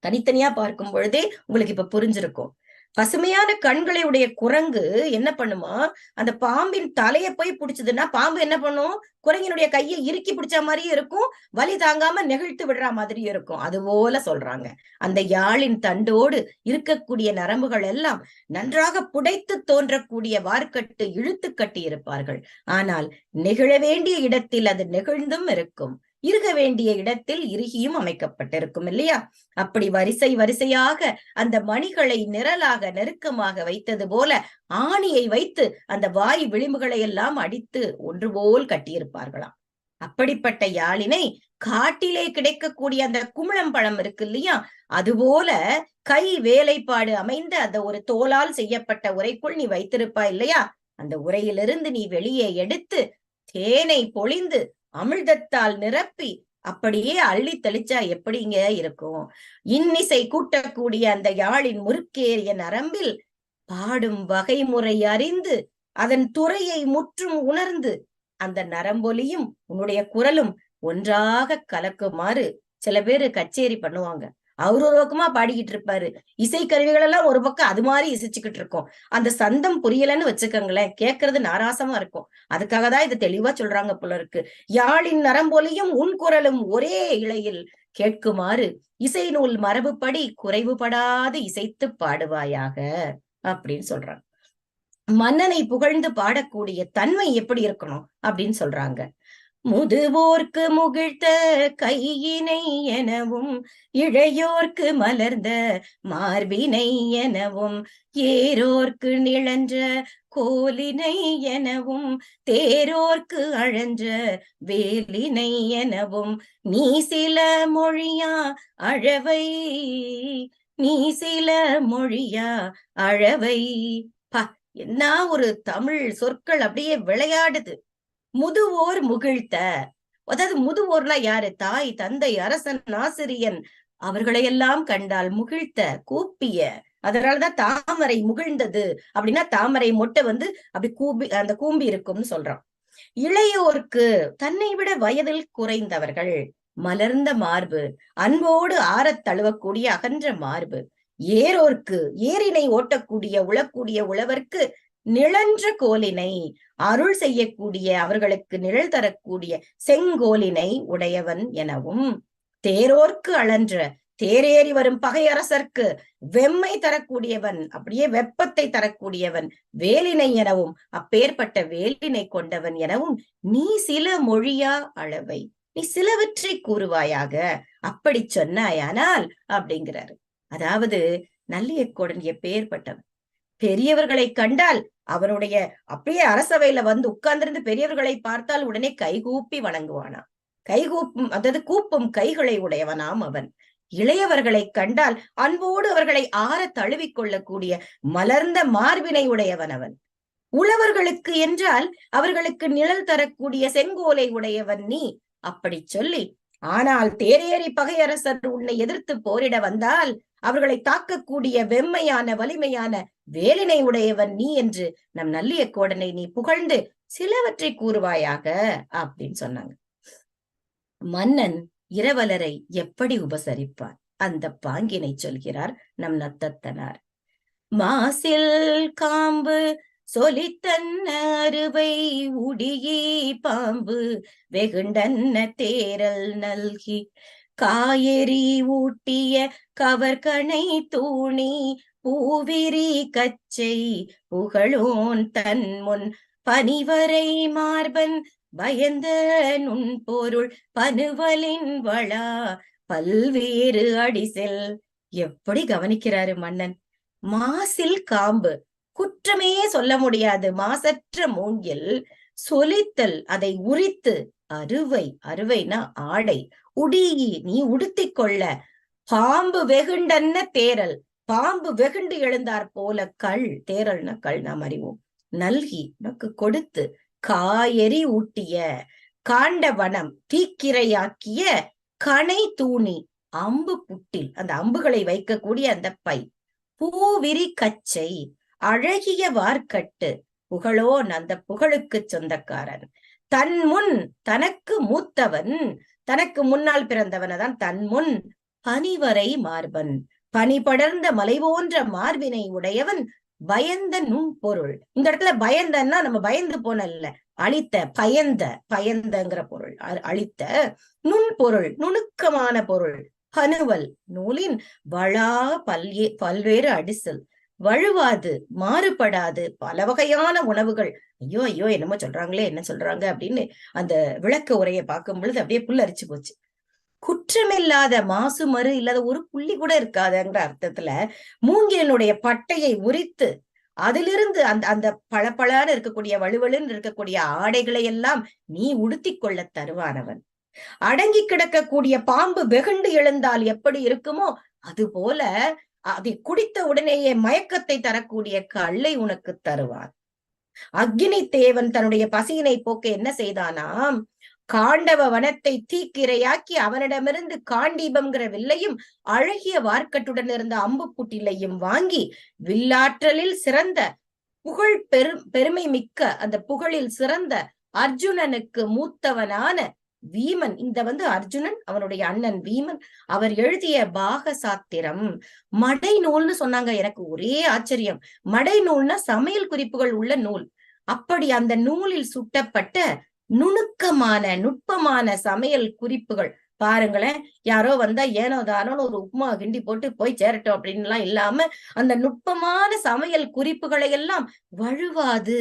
தனித்தனியா பார்க்கும் பொழுதே உங்களுக்கு இப்ப புரிஞ்சிருக்கும். பசுமையான கண்களை உடைய குரங்கு என்ன பண்ணுமா, அந்த பாம்பின் தலையை போய் பிடிச்சதுன்னா பாம்பு என்ன பண்ணும், குரங்கினுடைய கையை இறுக்கி பிடிச்ச மாதிரியும் இருக்கும், வலி தாங்காம நெகிழ்த்து விடுற மாதிரியும் இருக்கும். அது போல சொல்றாங்க, அந்த யாழின் தண்டோடு இருக்கக்கூடிய நரம்புகள் எல்லாம் நன்றாக புடைத்து தோன்றக்கூடிய வார்க்கட்டு இழுத்து கட்டி இருப்பார்கள். ஆனால் நெகிழ வேண்டிய இடத்தில் அது நெகிழ்ந்தும் இருக்கும், இருக வேண்டிய இடத்தில் இறுகியும் அமைக்கப்பட்டிருக்கும் இல்லையா. அப்படி வரிசை வரிசையாக அந்த மணிகளை நிரலாக நெருக்கமாக வைத்தது போல ஆணியை வைத்து அந்த வாய் விளிம்புகளை எல்லாம் அடித்து ஒன்று போல் கட்டியிருப்பார்களாம். அப்படிப்பட்ட யாழினை காட்டிலே கிடைக்கக்கூடிய அந்த குமிழம்பழம் இருக்கு இல்லையா, அதுபோல கை வேலைப்பாடு அமைந்த அந்த ஒரு தோலால் செய்யப்பட்ட உரைக்குள் நீ வைத்திருப்பா இல்லையா, அந்த உரையிலிருந்து நீ வெளியே எடுத்து தேனை பொழிந்து அமிழ்தத்தால் நிரப்பி அப்படியே அள்ளி தெளிச்சா எப்படிங்க இருக்கும். இன்னிசை கூட்டக்கூடிய அந்த யாழின் முறுக்கேறிய நரம்பில் பாடும் வகைமுறை அறிந்து அதன் துறையை முற்றும் உணர்ந்து அந்த நரம்பொலியும் உன்னுடைய குரலும் ஒன்றாக கலக்குமாறு சில பேரு கச்சேரி பண்ணுவாங்க. அவரு ஒரு பக்கமா பாடிக்கிட்டு இருப்பாரு, இசை கருவிகள் எல்லாம் ஒரு பக்கம் அது மாதிரி இசைச்சுக்கிட்டு இருக்கோம். அந்த சந்தம் புரியலன்னு வச்சுக்கோங்களேன், கேட்கறது நாராசமா இருக்கும். அதுக்காக தான் இது தெளிவா சொல்றாங்க போல இருக்கு. யாழின் நரம்பொலியும் உன் குரலும் ஒரே இழையில் கேட்குமாறு இசை நூல் மரபுப்படி குறைவுபடாது இசைத்து பாடுவாயாக அப்படின்னு சொல்றாங்க. மன்னனை புகழ்ந்து பாடக்கூடிய தன்மை எப்படி இருக்கணும் அப்படின்னு சொல்றாங்க. முதுவோர்க்கு முகிழ்த்த கையினை எனவும் இளையோர்க்கு மலர்ந்த மார்பினை எனவும் ஏரோர்க்கு நிழன்ற கோலினை எனவும் தேரோர்க்கு அழன்ற வேலினை எனவும் நீ சில மொழியா அழவை, நீ சில மொழியா அழவை. என்ன ஒரு தமிழ் சொற்கள் அப்படியே விளையாடுது. முதுவோர் முகிழ்த்த, அதாவது முதுவோர்லாம் யாரு, தாய் தந்தை அரசன் ஆசிரியன் அவர்களையெல்லாம் கண்டால் முகிழ்த்த கூப்பிய, அதனாலதான் தாமரை முகிழ்ந்தது அப்படின்னா தாமரை மொட்டை அப்படி அந்த கூம்பி இருக்கும்னு சொல்றான். இளையோர்க்கு, தன்னை விட வயதில் குறைந்தவர்கள், மலர்ந்த மார்பு, அன்போடு ஆறத் தழுவக்கூடிய அகன்ற மார்பு. ஏரோர்க்கு, ஏரினை ஓட்டக்கூடிய உழக்கூடிய உழவர்க்கு நிழன்ற கோலினை, அருள் செய்யக்கூடிய அவர்களுக்கு நிழல் தரக்கூடிய செங்கோலினை உடையவன் எனவும் தேரோர்க்கு அழன்ற, தேரேறி வரும் பகையரசர்க்கு வெம்மை தரக்கூடியவன், அப்படியே வெப்பத்தை தரக்கூடியவன் வேலினை எனவும் அப்பேற்பட்ட வேலினை கொண்டவன் எனவும் நீ சில மொழியா அளவை, நீ சிலவற்றை கூறுவாயாக அப்படி சொன்னாயானால் அப்படிங்கிறாரு. அதாவது நல்லியக்கோடன் எப்பேற்பட்டவன், பெரியவர்களை கண்டால் அவனுடைய அப்படியே அரசவையில உட்கார்ந்திருந்து பெரியவர்களை பார்த்தால் உடனே கைகூப்பி வணங்குவானா, கைகூப்பும் அதாவது கூப்பும் கைகளை உடையவனாம் அவன். இளையவர்களை கண்டால் அன்போடு அவர்களை ஆற தழுவிக்கொள்ளக்கூடிய மலர்ந்த மார்பினை உடையவன் அவன். உழவர்களுக்கு என்றால் அவர்களுக்கு நிழல் தரக்கூடிய செங்கோலை உடையவன் நீ. அப்படி சொல்லி ஆனால் தேரேறி பகையரசர் உன்னை எதிர்த்து போரிட வந்தால் அவர்களை தாக்கக்கூடிய வெம்மையான வலிமையான வேலினை உடையவன் நீ என்று நம் நல்லியக்கோடனை நீ புகழ்ந்து சிலவற்றை கூறுவாயாக அப்படின்னு சொன்னாங்க. மன்னன் இரவலரை எப்படி உபசரிப்பார் அந்த பாங்கினை சொல்கிறார் நம் நத்தத்தனார். மாசில் காம்பு சொலித்தன்ன அறுவை உடியே பாம்பு வெகுண்டன்ன தேரல் நல்கி காயெறி ஊட்டிய கவர்கணை தூணி பூவிரி கச்சை புகழோன் தன் முன் பனிவரை மார்பன் பயந்த நுண்பொருள் பனுவலின் வளா பல்வேறு அடிசெல். எப்படி கவனிக்கிறாரு மன்னன். மாசில் காம்பு, குற்றமே சொல்ல முடியாது மாசற்ற மூங்கில், சொலித்தல் அதை உரித்து, அறுவை, அறுவைனா ஆடை, உடி நீ உடுத்திக் கொள்ள, பாம்பு வெகுண்டன்ன தேரல், பாம்பு வெகுண்டு எழுந்தார் போல கள், தேரல்னா கள் நாம் அறிவோம், நல்கி உனக்கு கொடுத்து, காயெறி ஊட்டிய காண்ட வனம் தீக்கிரையாக்கிய கணை தூணி அம்பு புட்டில் அந்த அம்புகளை வைக்கக்கூடிய அந்த பை, பூவிரி கச்சை அழகிய வார்க்கட்டு, புகழோன் அந்த புகழுக்கு சொந்தக்காரன், தன் முன் தனக்கு மூத்தவன், தனக்கு முன்னால் பிறந்தவன் தான் தன் முன், பனிவரை மார்பன் பனி படர்ந்த மலை போன்ற மார்பினை உடையவன், பயந்த நுண்பொருள். இந்த இடத்துல பயந்தன்னா நம்ம பயந்து போனல்ல, அழித்த, பயந்த, பயந்தங்கிற பொருள், அழித்த நுண்பொருள் நுணுக்கமான பொருள், பனுவல் நூலின் வளா பல்வேறு அடிசல், வழுவாது மாறுபடாது பல வகையான உணவுகள். ஐயோ ஐயோ என்னமோ சொல்றாங்களே, என்ன சொல்றாங்க அப்படின்னு அந்த விளக்க உரையை பார்க்கும் பொழுது அப்படியே புல்லரிச்சு போச்சு. குற்றமில்லாத மாசு மறு இல்லாத ஒரு புள்ளி கூட இருக்காதுங்கிற அர்த்தத்துல மூங்கிலனுடைய பட்டையை உரித்து அதிலிருந்து அந்த அந்த பளபளன்னு இருக்கக்கூடிய வலுவலுன்னு இருக்கக்கூடிய ஆடைகளை எல்லாம் நீ உடுத்தி கொள்ள தருவானவன். அடங்கி கிடக்கக்கூடிய பாம்பு வெகுண்டு எழுந்தால் எப்படி இருக்குமோ அது போல அதை குடித்த உடனேயே மயக்கத்தை தரக்கூடிய கல்லை உனக்கு தருவான். அக்னி தேவன் தன்னுடைய பசியினை போக்க என்ன செய்தானாம், காண்டவ வனத்தை தீக்கிரையாக்கி அவனிடமிருந்து காண்டீபம்ங்கிற வில்லையும் அழகிய வார்க்கட்டுடன் இருந்த அம்பு புட்டிலையும் வாங்கி, வில்லாற்றலில் சிறந்த புகழ் பெருமை மிக்க அந்த புகழில் சிறந்த அர்ஜுனனுக்கு மூத்தவனான வீமன், இந்த அர்ஜுனன் அவனுடைய அண்ணன் வீமன், அவர் எழுதிய பாக சாத்திரம் மடை நூல்னு சொன்னாங்க. எனக்கு ஒரே ஆச்சரியம். மடை நூல்னா சமையல் குறிப்புகள் உள்ள நூல். அப்படி அந்த நூலில் சுட்டப்பட்ட நுணுக்கமான நுட்பமான சமையல் குறிப்புகள் பாருங்களேன். யாரோ வந்தா ஏனோ தானோன்னு ஒரு உப்புமா கிண்டி போட்டு போய் சேரட்டும் அப்படின்னு எல்லாம் இல்லாம அந்த நுட்பமான சமையல் குறிப்புகளை எல்லாம் வழுவாது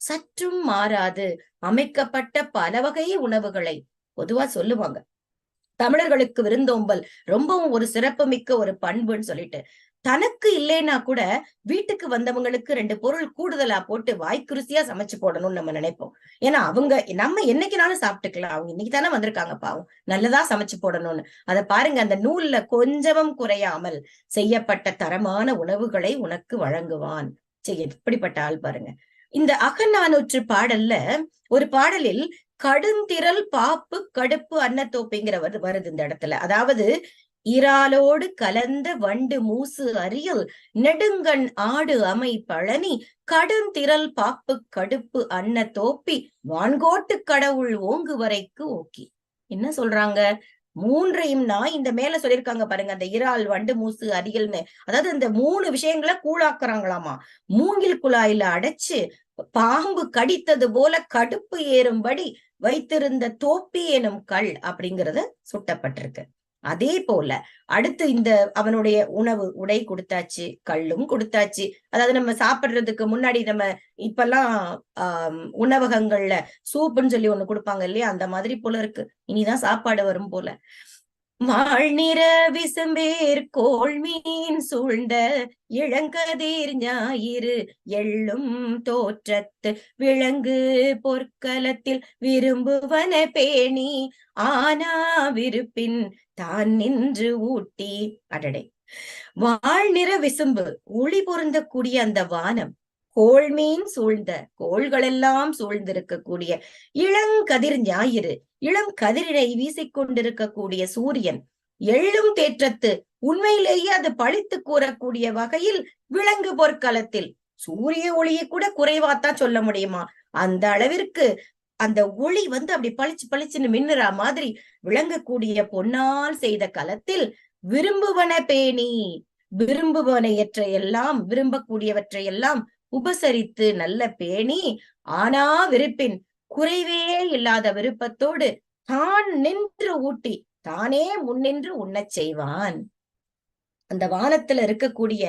சற்றும் மாறாது அமைக்கப்பட்ட பல வகை உணவுகளை பொதுவா சொல்லுவாங்க. தமிழர்களுக்கு விருந்தோம்பல் ரொம்பவும் ஒரு சிறப்பு மிக்க ஒரு பண்புன்னு சொல்லிட்டு, தனக்கு இல்லைன்னா கூட வீட்டுக்கு வந்தவங்களுக்கு 2 பொருள் கூடுதலா போட்டு வாய்க்கு ருசியா சமைச்சு போடணும்னு நம்ம நினைப்போம். ஏன்னா அவங்க நம்ம என்னைக்குனாலும் சாப்பிட்டுக்கலாம், அவங்க இன்னைக்கு தானே வந்திருக்காங்க பாவம், நல்லதா சமைச்சு போடணும்னு. அதை பாருங்க, அந்த நூல்ல கொஞ்சமும் குறையாமல் செய்யப்பட்ட தரமான உணவுகளை உனக்கு வழங்குவான். எப்படிப்பட்ட ஆள் பாருங்க. இந்த அகநானூற்று பாடல்ல ஒரு பாடலில் கடுந்திரல் பாப்பு கடுப்பு அன்னத்தோப்பிங்கிற வருது இந்த இடத்துல. அதாவது இறாலோடு கலந்த வண்டு மூசு அரியல் நெடுங்கண் ஆடு அமை பழனி கடுந்திரல் பாப்பு கடுப்பு அன்ன தோப்பி வான்கோட்டு கடவுள் ஓங்கு வரைக்கு ஓக்கி. என்ன சொல்றாங்க? 3ஐயும் இந்த மேல சொல்லியிருக்காங்க பாருங்க, அந்த இறால் வண்டு மூசு அரியல்னு. அதாவது இந்த 3 விஷயங்களை கூழாக்குறாங்களாமா. மூங்கில் குழாயில அடைச்சு பாம்பு கடித்தது போல கடுப்பு ஏறும்படி வைத்திருந்த தோப்பி எனும் கல் அப்படிங்கறத சுட்டப்பட்டிருக்கு. அதே போல அடுத்து இந்த அவனுடைய உடை கொடுத்தாச்சு, கல்லும் கொடுத்தாச்சு. அதாவது நம்ம சாப்பிடுறதுக்கு முன்னாடி நம்ம இப்பெல்லாம் உணவகங்கள்ல சூப்புன்னு சொல்லி ஒண்ணு கொடுப்பாங்க இல்லையா, அந்த மாதிரி போல இருக்கு. இனிதான் சாப்பாடு வரும் போல. வாழ்நிற விசும்பேர் கோள் மீன் சூழ்ந்த இளங்கதீர் ஞாயிறு எள்ளும் தோற்றத்து விளங்கு பொற்களத்தில் விரும்புவன பேணி ஆனா விருப்பின் தான் நின்று ஊட்டி. அடடே, வாழ்நிற விசும்பு, ஒளி பொருந்தக்கூடிய அந்த வானம், கோள்மீன் சூழ்ந்த, கோள்கள் எல்லாம் சூழ்ந்திருக்கக்கூடிய இளங்கதிர் ஞாயிறு, இளம் கதிரினை வீசிக்கொண்டிருக்கக்கூடிய சூரியன், எள்ளும் தேற்றத்து, உண்மையிலேயே அது பழித்து கூறக்கூடிய வகையில் விலங்கு பொற்களத்தில் சூரிய ஒளியை கூட குறைவாத்தான் சொல்ல முடியுமா, அந்த அளவிற்கு அந்த ஒளி அப்படி பளிச்சு பளிச்சுன்னு மின்னுற மாதிரி விளங்கக்கூடிய பொன்னால் செய்த களத்தில் விரும்புவன பேணி, விரும்புவனையற்றை எல்லாம், விரும்பக்கூடியவற்றை எல்லாம் உபசரித்து நல்ல பேணி, ஆனா விருப்பின் குறைவே இல்லாத விருப்பத்தோடு தான் நின்று ஊட்டி தானே முன்னின்று உண்ணச் செய்வான். அந்த வானத்துல இருக்கக்கூடிய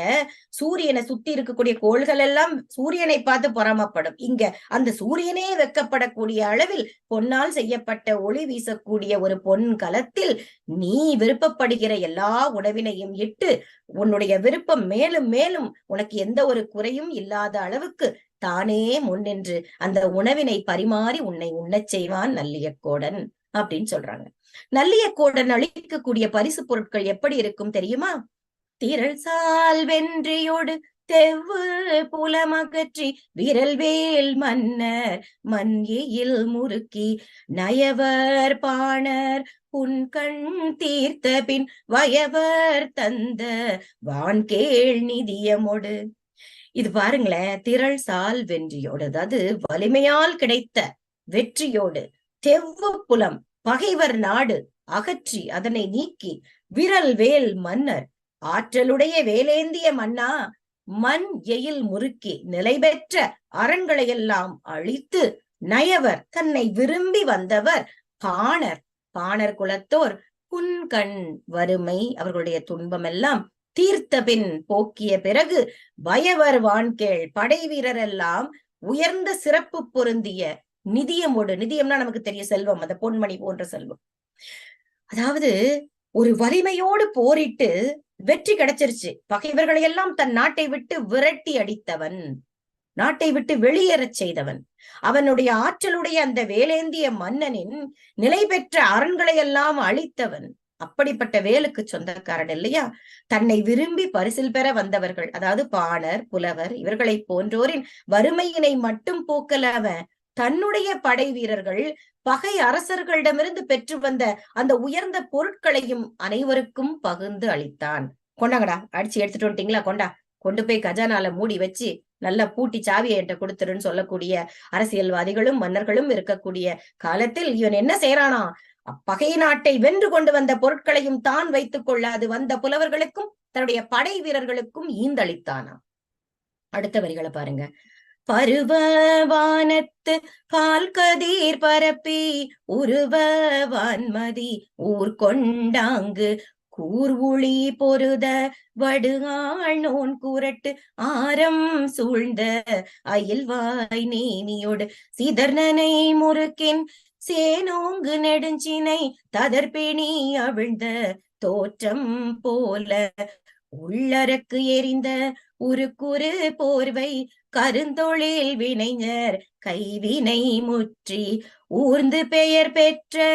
சூரியனை சுத்தி இருக்கக்கூடிய கோள்கள் எல்லாம் சூரியனை பார்த்து பொறாமப்படும். இங்க அந்த சூரியனே வெக்கப்படக்கூடிய அளவில் பொன்னால் செய்யப்பட்ட ஒளி வீசக்கூடிய ஒரு பொன் கலத்தில் நீ விருப்பப்படுகிற எல்லா உணவினையும் இட்டு உன்னுடைய விருப்பம் மேலும் மேலும் உனக்கு எந்த ஒரு குறையும் இல்லாத அளவுக்கு தானே முன்னின்று அந்த உணவினை பரிமாறி உன்னை உண்ணச் செய்வான் நல்லியக்கோடன் அப்படின்னு சொல்றாங்க. நல்லியக்கோடன் அளிக்கக்கூடிய பரிசு பொருட்கள் எப்படி இருக்கும் தெரியுமா? திரள் சால் வென்றியோடு தெவ்வு புலமகற்றி விரல் வேல் மன்னர் மன்யில் முறுக்கி நயவர் பாணர் புன்கண் தீர்த்த பின் வயவர் தந்த வான்கேள் நிதியமோடு. இது பாருங்களேன், திரள் சால் வென்றியோடு, அதாவது வலிமையால் கிடைத்த வெற்றியோடு, தெவ்வு புலம் பகைவர் நாடு அகற்றி அதனை நீக்கி, விரல் வேல் மன்னர் ஆற்றலுடைய வேலேந்திய மன்னா மண் எயில் முறுக்கி நிலை பெற்ற அரண்களையெல்லாம் அழித்து, நயவர் தன்னை விரும்பி வந்தவர் பாணர், பாணர் குலத்தோர் புன்கண் வறுமை அவர்களுடைய துன்பமெல்லாம் தீர்த்த பின் போக்கிய பிறகு, வயவர் வான்கேள் படை வீரர் எல்லாம் உயர்ந்த சிறப்பு பொருந்திய நிதியமோடு, நிதியம்னா நமக்கு தெரிய செல்வம், அந்த பொன்மணி போன்ற செல்வம். அதாவது ஒரு வலிமையோடு போரிட்டு வெற்றி கிடைச்சிருச்சு, பகைவர்களை எல்லாம் தன் நாட்டை விட்டு விரட்டி அடித்தவன், நாட்டை விட்டு வெளியேறச் செய்தவன், அவனுடைய ஆற்றலுடைய அந்த வேலேந்திய மன்னனின் நிலை பெற்ற அரண்களை எல்லாம் அழித்தவன். அப்படிப்பட்ட வேலுக்கு சொந்தக்காரன் இல்லையா? தன்னை விரும்பி பரிசில் பெற வந்தவர்கள், அதாவது பாணர் புலவர் இவர்களை போன்றோரின் வறுமையினை மட்டும் போக்கலவன் தன்னுடைய படை வீரர்கள் பகை அரசர்களிடமிருந்து பெற்று வந்த அந்த உயர்ந்த பொருட்களையும் அனைவருக்கும் பகிர்ந்து அளித்தான். கொண்டாங்கடா, அடிச்சு எடுத்துட்டு வந்துட்டீங்களா, கொண்டா, கொண்டு போய் கஜானால மூடி வச்சு நல்லா பூட்டி சாவியை என்கிட்ட கொடுத்துருன்னு சொல்லக்கூடிய அரசியல்வாதிகளும் மன்னர்களும் இருக்கக்கூடிய காலத்தில் இவன் என்ன செய்யறானா, பகை நாட்டை வென்று கொண்டு வந்த பொருட்களையும் தான் வைத்துக் கொள்ள அது வந்த புலவர்களுக்கும் தன்னுடைய படை வீரர்களுக்கும் ஈந்தளித்தானா. அடுத்த வரிகளை பாருங்க. பருவ வானத்து பால் கதிர் பரப்பி உருவ வான்மதி ஊர் கொண்டாங்கு கூர்வுளி பொருத வடுகாள் நோன் கூரட்டு ஆரம் சூழ்ந்த அயில்வாய் நேமியோடு சிதர்னனை முறுக்கின் சேனோங்கு நெடுஞ்சினை ததர்பேணி அவிழ்ந்த தோற்றம் போல உள்ளரக்கு எரிந்த உருக்குறு போர்வை கருந்தொழில் வினைஞர் கைவினை முற்றி ஊர்ந்து பெயர் பெற்ற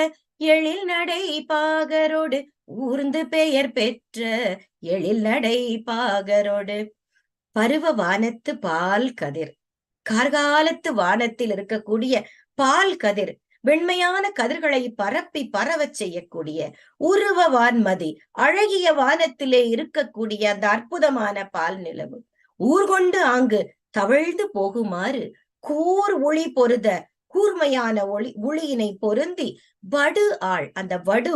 எழில் நடை பாகரோடு, ஊர்ந்து பெயர் பெற்ற எழில் நடை பாகரோடு. பருவ வானத்து பால் கதிர், கார்காலத்து வானத்தில் இருக்கக்கூடிய பால் கதிர், வெண்மையான கதிர்களை பரப்பி பரவச் செய்யக்கூடிய உருவ வான்மதி, அழகிய வானத்திலே இருக்கக்கூடிய அந்த அற்புதமான பால் நிலவு ஊர்கொண்டு ஆங்கு தவழ்ந்து போகுமாறு கூர் ஒளி பொருத, கூர்மையான ஒளியினை பொருந்தி வடு ஆள், அந்த வடு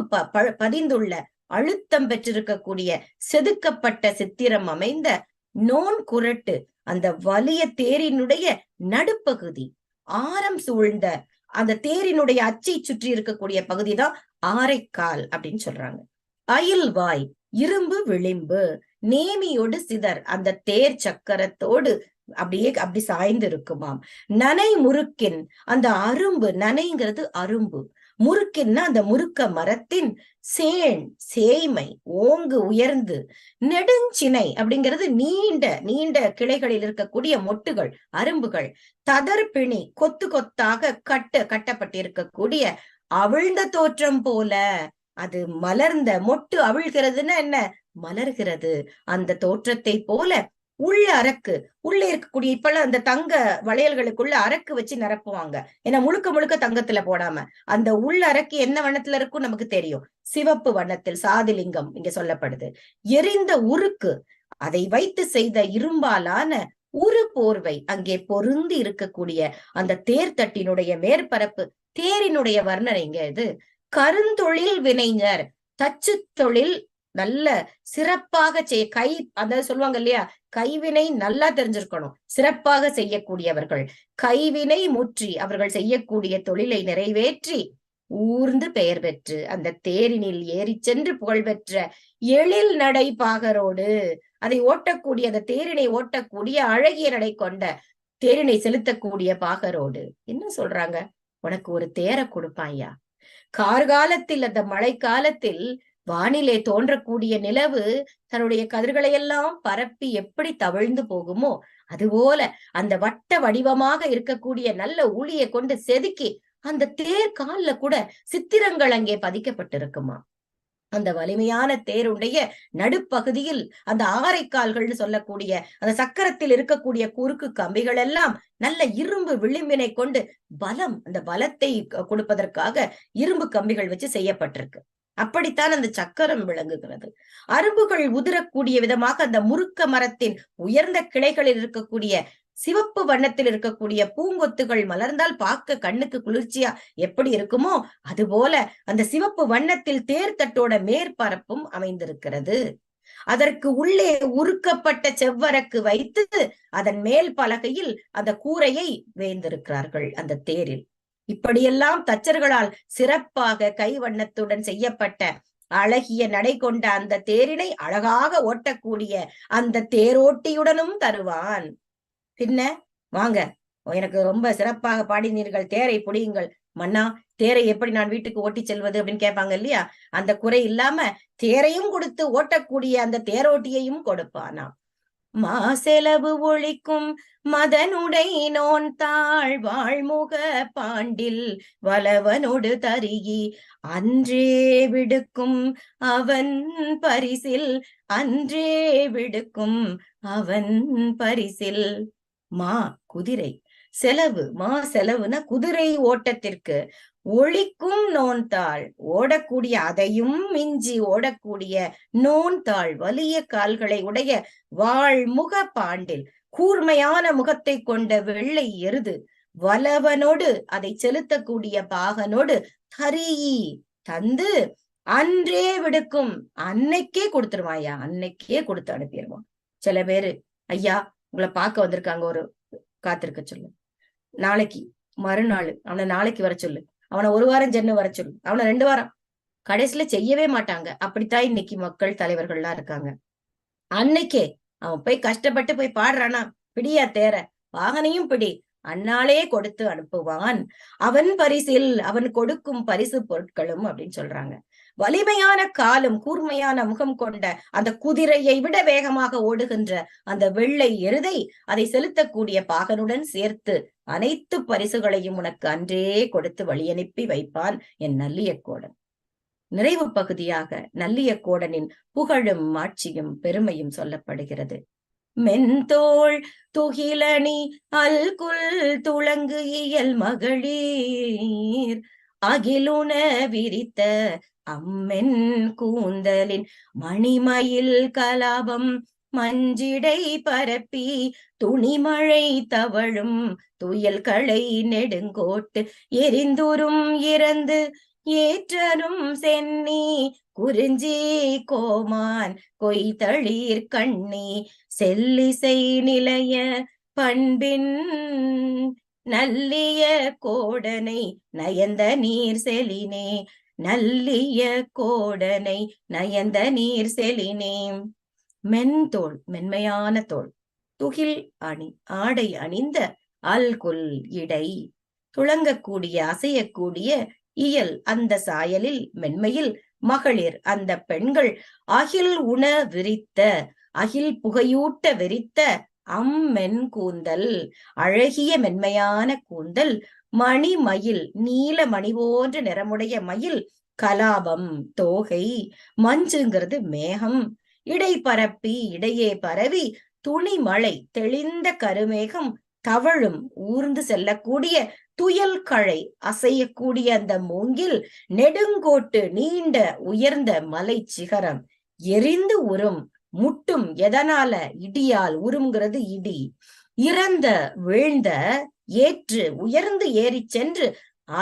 பதிந்துள்ள அழுத்தம் பெற்றிருக்கக்கூடிய செதுக்கப்பட்ட சித்திரம் அமைந்த நோன் குரட்டு, அந்த வலிய தேரினுடைய நடுப்பகுதி ஆரம் சூழ்ந்த அந்த தேரினுடைய அச்சை சுற்றி இருக்கக்கூடிய பகுதிதான் ஆரைக்கால் அப்படின்னு சொல்றாங்க. அயில்வாய் இரும்பு விளிம்பு, நேமியோடு சிதர், அந்த தேர் சக்கரத்தோடு அப்படி சாய்ந்து இருக்குமாம். நனை முறுக்கின், அந்த அரும்பு, நனைங்கிறது அரும்பு, முறுக்கின்னா அந்த முறுக்க மரத்தின் சேண் சேய்மை ஓங்கு உயர்ந்து, நெடுஞ்சினை அப்படிங்கிறது நீண்ட நீண்ட கிளைகளில் இருக்கக்கூடிய மொட்டுகள் அரும்புகள், ததர்பிணி கொத்து கொத்தாக கட்டப்பட்டிருக்கக்கூடிய அவிழ்ந்த தோற்றம் போல, அது மலர்ந்த மொட்டு அவிழ்கிறதுன்னா என்ன, மலர்கிறது, அந்த தோற்றத்தை போல உள்ள அரக்கு, உள்ள இருக்கக்கூடிய இப்பெல்லாம் அந்த தங்க வளையல்களுக்குள்ள அரக்கு வச்சு நிரப்புவாங்க. ஏன்னா முழுக்க முழுக்க தங்கத்துல போடாம அந்த உள்ள அரக்கு என்ன வண்ணத்துல இருக்கும் நமக்கு தெரியும். சிவப்பு வண்ணத்தில் சாதிலிங்கம் இங்க சொல்லப்படுது. எரிந்த உருக்கு, அதை வைத்து செய்த இரும்பாலான உரு போர்வை அங்கே பொருந்தி இருக்கக்கூடிய அந்த தேர்தட்டினுடைய மேற்பரப்பு, தேரினுடைய வர்ணனைங்க இது. கருந்தொழில் வினைஞர், தச்சு தொழில் நல்ல சிறப்பாக செய்ய, கை அதாவது சொல்லுவாங்க இல்லையா, கைவினை நல்லா தெரிஞ்சிருக்கணும், சிறப்பாக செய்யக்கூடியவர்கள். கைவினை முற்றி அவர்கள் செய்யக்கூடிய தொழிலை நிறைவேற்றி ஊர்ந்து பெயர் பெற்று அந்த தேரினில் ஏறி சென்று புகழ் பெற்ற எழில் நடை பாகரோடு, அதை ஓட்டக்கூடிய அந்த தேரினை ஓட்டக்கூடிய அழகிய நடை கொண்ட தேரினை செலுத்தக்கூடிய பாகரோடு என்ன சொல்றாங்க, உனக்கு ஒரு தேரை கொடுப்பாயா. கார்காலத்தில் அந்த மழை காலத்தில் வானிலே தோன்றக்கூடிய நிலவு தன்னுடைய கதிர்களை எல்லாம் பரப்பி எப்படி தவிழ்ந்து போகுமோ அதுபோல அந்த வட்ட வடிவமாக இருக்கக்கூடிய நல்ல ஊழியை கொண்டு செதுக்கி அந்த தேர் கால்ல கூட சித்திரங்கள் அங்கே பதிக்கப்பட்டிருக்குமா. அந்த வலிமையான தேருடைய நடுப்பகுதியில் அந்த ஆரைக்கால்கள்னு சொல்லக்கூடிய அந்த சக்கரத்தில் இருக்கக்கூடிய குறுக்கு கம்பிகள் எல்லாம் நல்ல இரும்பு விளிம்பினை கொண்டு பலம், அந்த பலத்தை கொடுப்பதற்காக இரும்பு கம்பிகள் வச்சு செய்யப்பட்டிருக்கு. அப்படித்தான் அந்த சக்கரம் விளங்குகிறது. அரும்புகள் உதிரக்கூடிய விதமாக அந்த முறுக்க மரத்தின் உயர்ந்த கிளைகளில் இருக்கக்கூடிய சிவப்பு வண்ணத்தில் இருக்கக்கூடிய பூங்கொத்துகள் மலர்ந்தால் பார்க்க கண்ணுக்கு குளிர்ச்சியா எப்படி இருக்குமோ அதுபோல அந்த சிவப்பு வண்ணத்தில் தேர்தட்டோட மேற்பரப்பும் அமைந்திருக்கிறது. அதற்கு உள்ளே உருக்கப்பட்ட செவ்வரக்கு வைத்து அதன் மேல் பலகையில் அந்த கூரையை வேந்திருக்கிறார்கள் அந்த தேரில். இப்படியெல்லாம் தச்சர்களால் சிறப்பாக கைவண்ணத்துடன் செய்யப்பட்ட அழகிய நடை கொண்ட அந்த தேரினை அழகாக ஓட்டக்கூடிய அந்த தேரோட்டியுடனும் தருவான். பின்ன வாங்க, எனக்கு ரொம்ப சிறப்பாக பாடினீர்கள், தேரை புடியுங்கள் மன்னா, தேரை எப்படி நான் வீட்டுக்கு ஓட்டி செல்வது அப்படின்னு கேட்பாங்க இல்லையா, அந்த குறை இல்லாம தேரையும் கொடுத்து ஓட்டக்கூடிய அந்த தேரோட்டியையும் கொடுப்பானா. மாசெலவு ஒழிக்கும் மதனுடை நோன் தாழ் வாழ்முக பாண்டில் வலவனோடு தருகி அன்றே விடுக்கும் அவன் பரிசில், அன்றே விடுக்கும் அவன் பரிசில். மா குதிரை, செலவு, மா செலவுனா குதிரை ஓட்டத்திற்கு, ஒழிக்கும் நோன்தாள் ஓடக்கூடிய, அதையும் மிஞ்சி ஓடக்கூடிய நோன்தாள் வலிய கால்களை உடைய வாழ்முக பாண்டில் கூர்மையான முகத்தை கொண்ட வெள்ளை எருது, வலவனோடு அதை செலுத்தக்கூடிய பாகனோடு தரியி தந்து அன்றே விடுக்கும், அன்னைக்கே கொடுத்துருவாயா, அன்னைக்கே கொடுத்து அனுப்பிடுவான். சில பேரு ஐயா உங்களை பார்க்க வந்திருக்காங்க, ஒரு காத்திருக்க சொல்லு, நாளைக்கு மறுநாள் அவனை நாளைக்கு வர சொல்லு, அவனை ஒரு வாரம் சென்று வர சொல்லு, அவனை 2 வாரம், கடைசியில செய்யவே மாட்டாங்க. அப்படித்தான் இன்னைக்கு மக்கள் தலைவர்கள்லாம் இருக்காங்க. அன்னைக்கே அவன் போய் கஷ்டப்பட்டு போய் பாடுறானா, பிடியா தேர, வாகனையும் பிடி, அந்நாளே கொடுத்து அனுப்புவான். அவன் பரிசில், அவன் கொடுக்கும் பரிசு பொருட்களும் அப்படின்னு சொல்றாங்க. வலிமையான காலும் கூர்மையான முகம் கொண்ட அந்த குதிரையை விட வேகமாக ஓடுகின்ற அந்த வெள்ளை எருதை அதை செலுத்தக்கூடிய பாகனுடன் சேர்த்து அனைத்து பரிசுகளையும் உனக்கு அன்றே கொடுத்து வழியனுப்பி வைப்பான் என் நல்லியக்கோடன். நிறைவு பகுதியாக நல்லியக்கோடனின் புகழும் ஆட்சியும் பெருமையும் சொல்லப்படுகிறது. மென்தோள் துகிலணி அல்குல் துளங்கு இயல் மகளிர் அகிலுண விரித்த அம்மென் கூந்தலின் மணிமயில் கலாபம் மஞ்சிடை பரப்பி துணிமழை தவழும் துயல்களை நெடுங்கோட்டு எரிந்துரும் இறந்து ஏற்றரும் சென்னி குறிஞ்சி கோமான் கொய்தளிர் கண்ணி செல்லிசை நிலைய பண்பின் நல்லிய கோடனை நயந்த நீர் செலினே, நல்லிய கோடனை நயந்த நீர் செலினே. மென்தோள் மென்மையான தோள், துகில் அணி ஆடை அணிந்த அல்குல் இடை துளங்கக்கூடிய அசையக்கூடிய இயல் அந்த சாயலில் மென்மையில் மகளிர் அந்த பெண்கள் அகில் உண விரித்த அகில் புகையூட்ட விரித்த அம்மென் கூந்தல் அழகிய மென்மையான கூந்தல் மணிமயில் நீல மணி போன்ற நிறமுடைய மயில் கலாபம் தோகை மஞ்சுங்கிறது மேகம் இடை பரப்பி இடையே பரவி துளிமழை தெளிந்த கருமேகம் தவழும் ஊர்ந்து செல்லக்கூடிய துயல் களை அசையக்கூடிய அந்த மூங்கில் நெடுங்கோட்டு நீண்ட உயர்ந்த மலை சிகரம் எரிந்து உறும் முட்டும் எதனால இடியால் உரும்ங்கிறது இடி இறந்த வீழ்ந்த ஏற்று உயர்ந்து ஏறி சென்று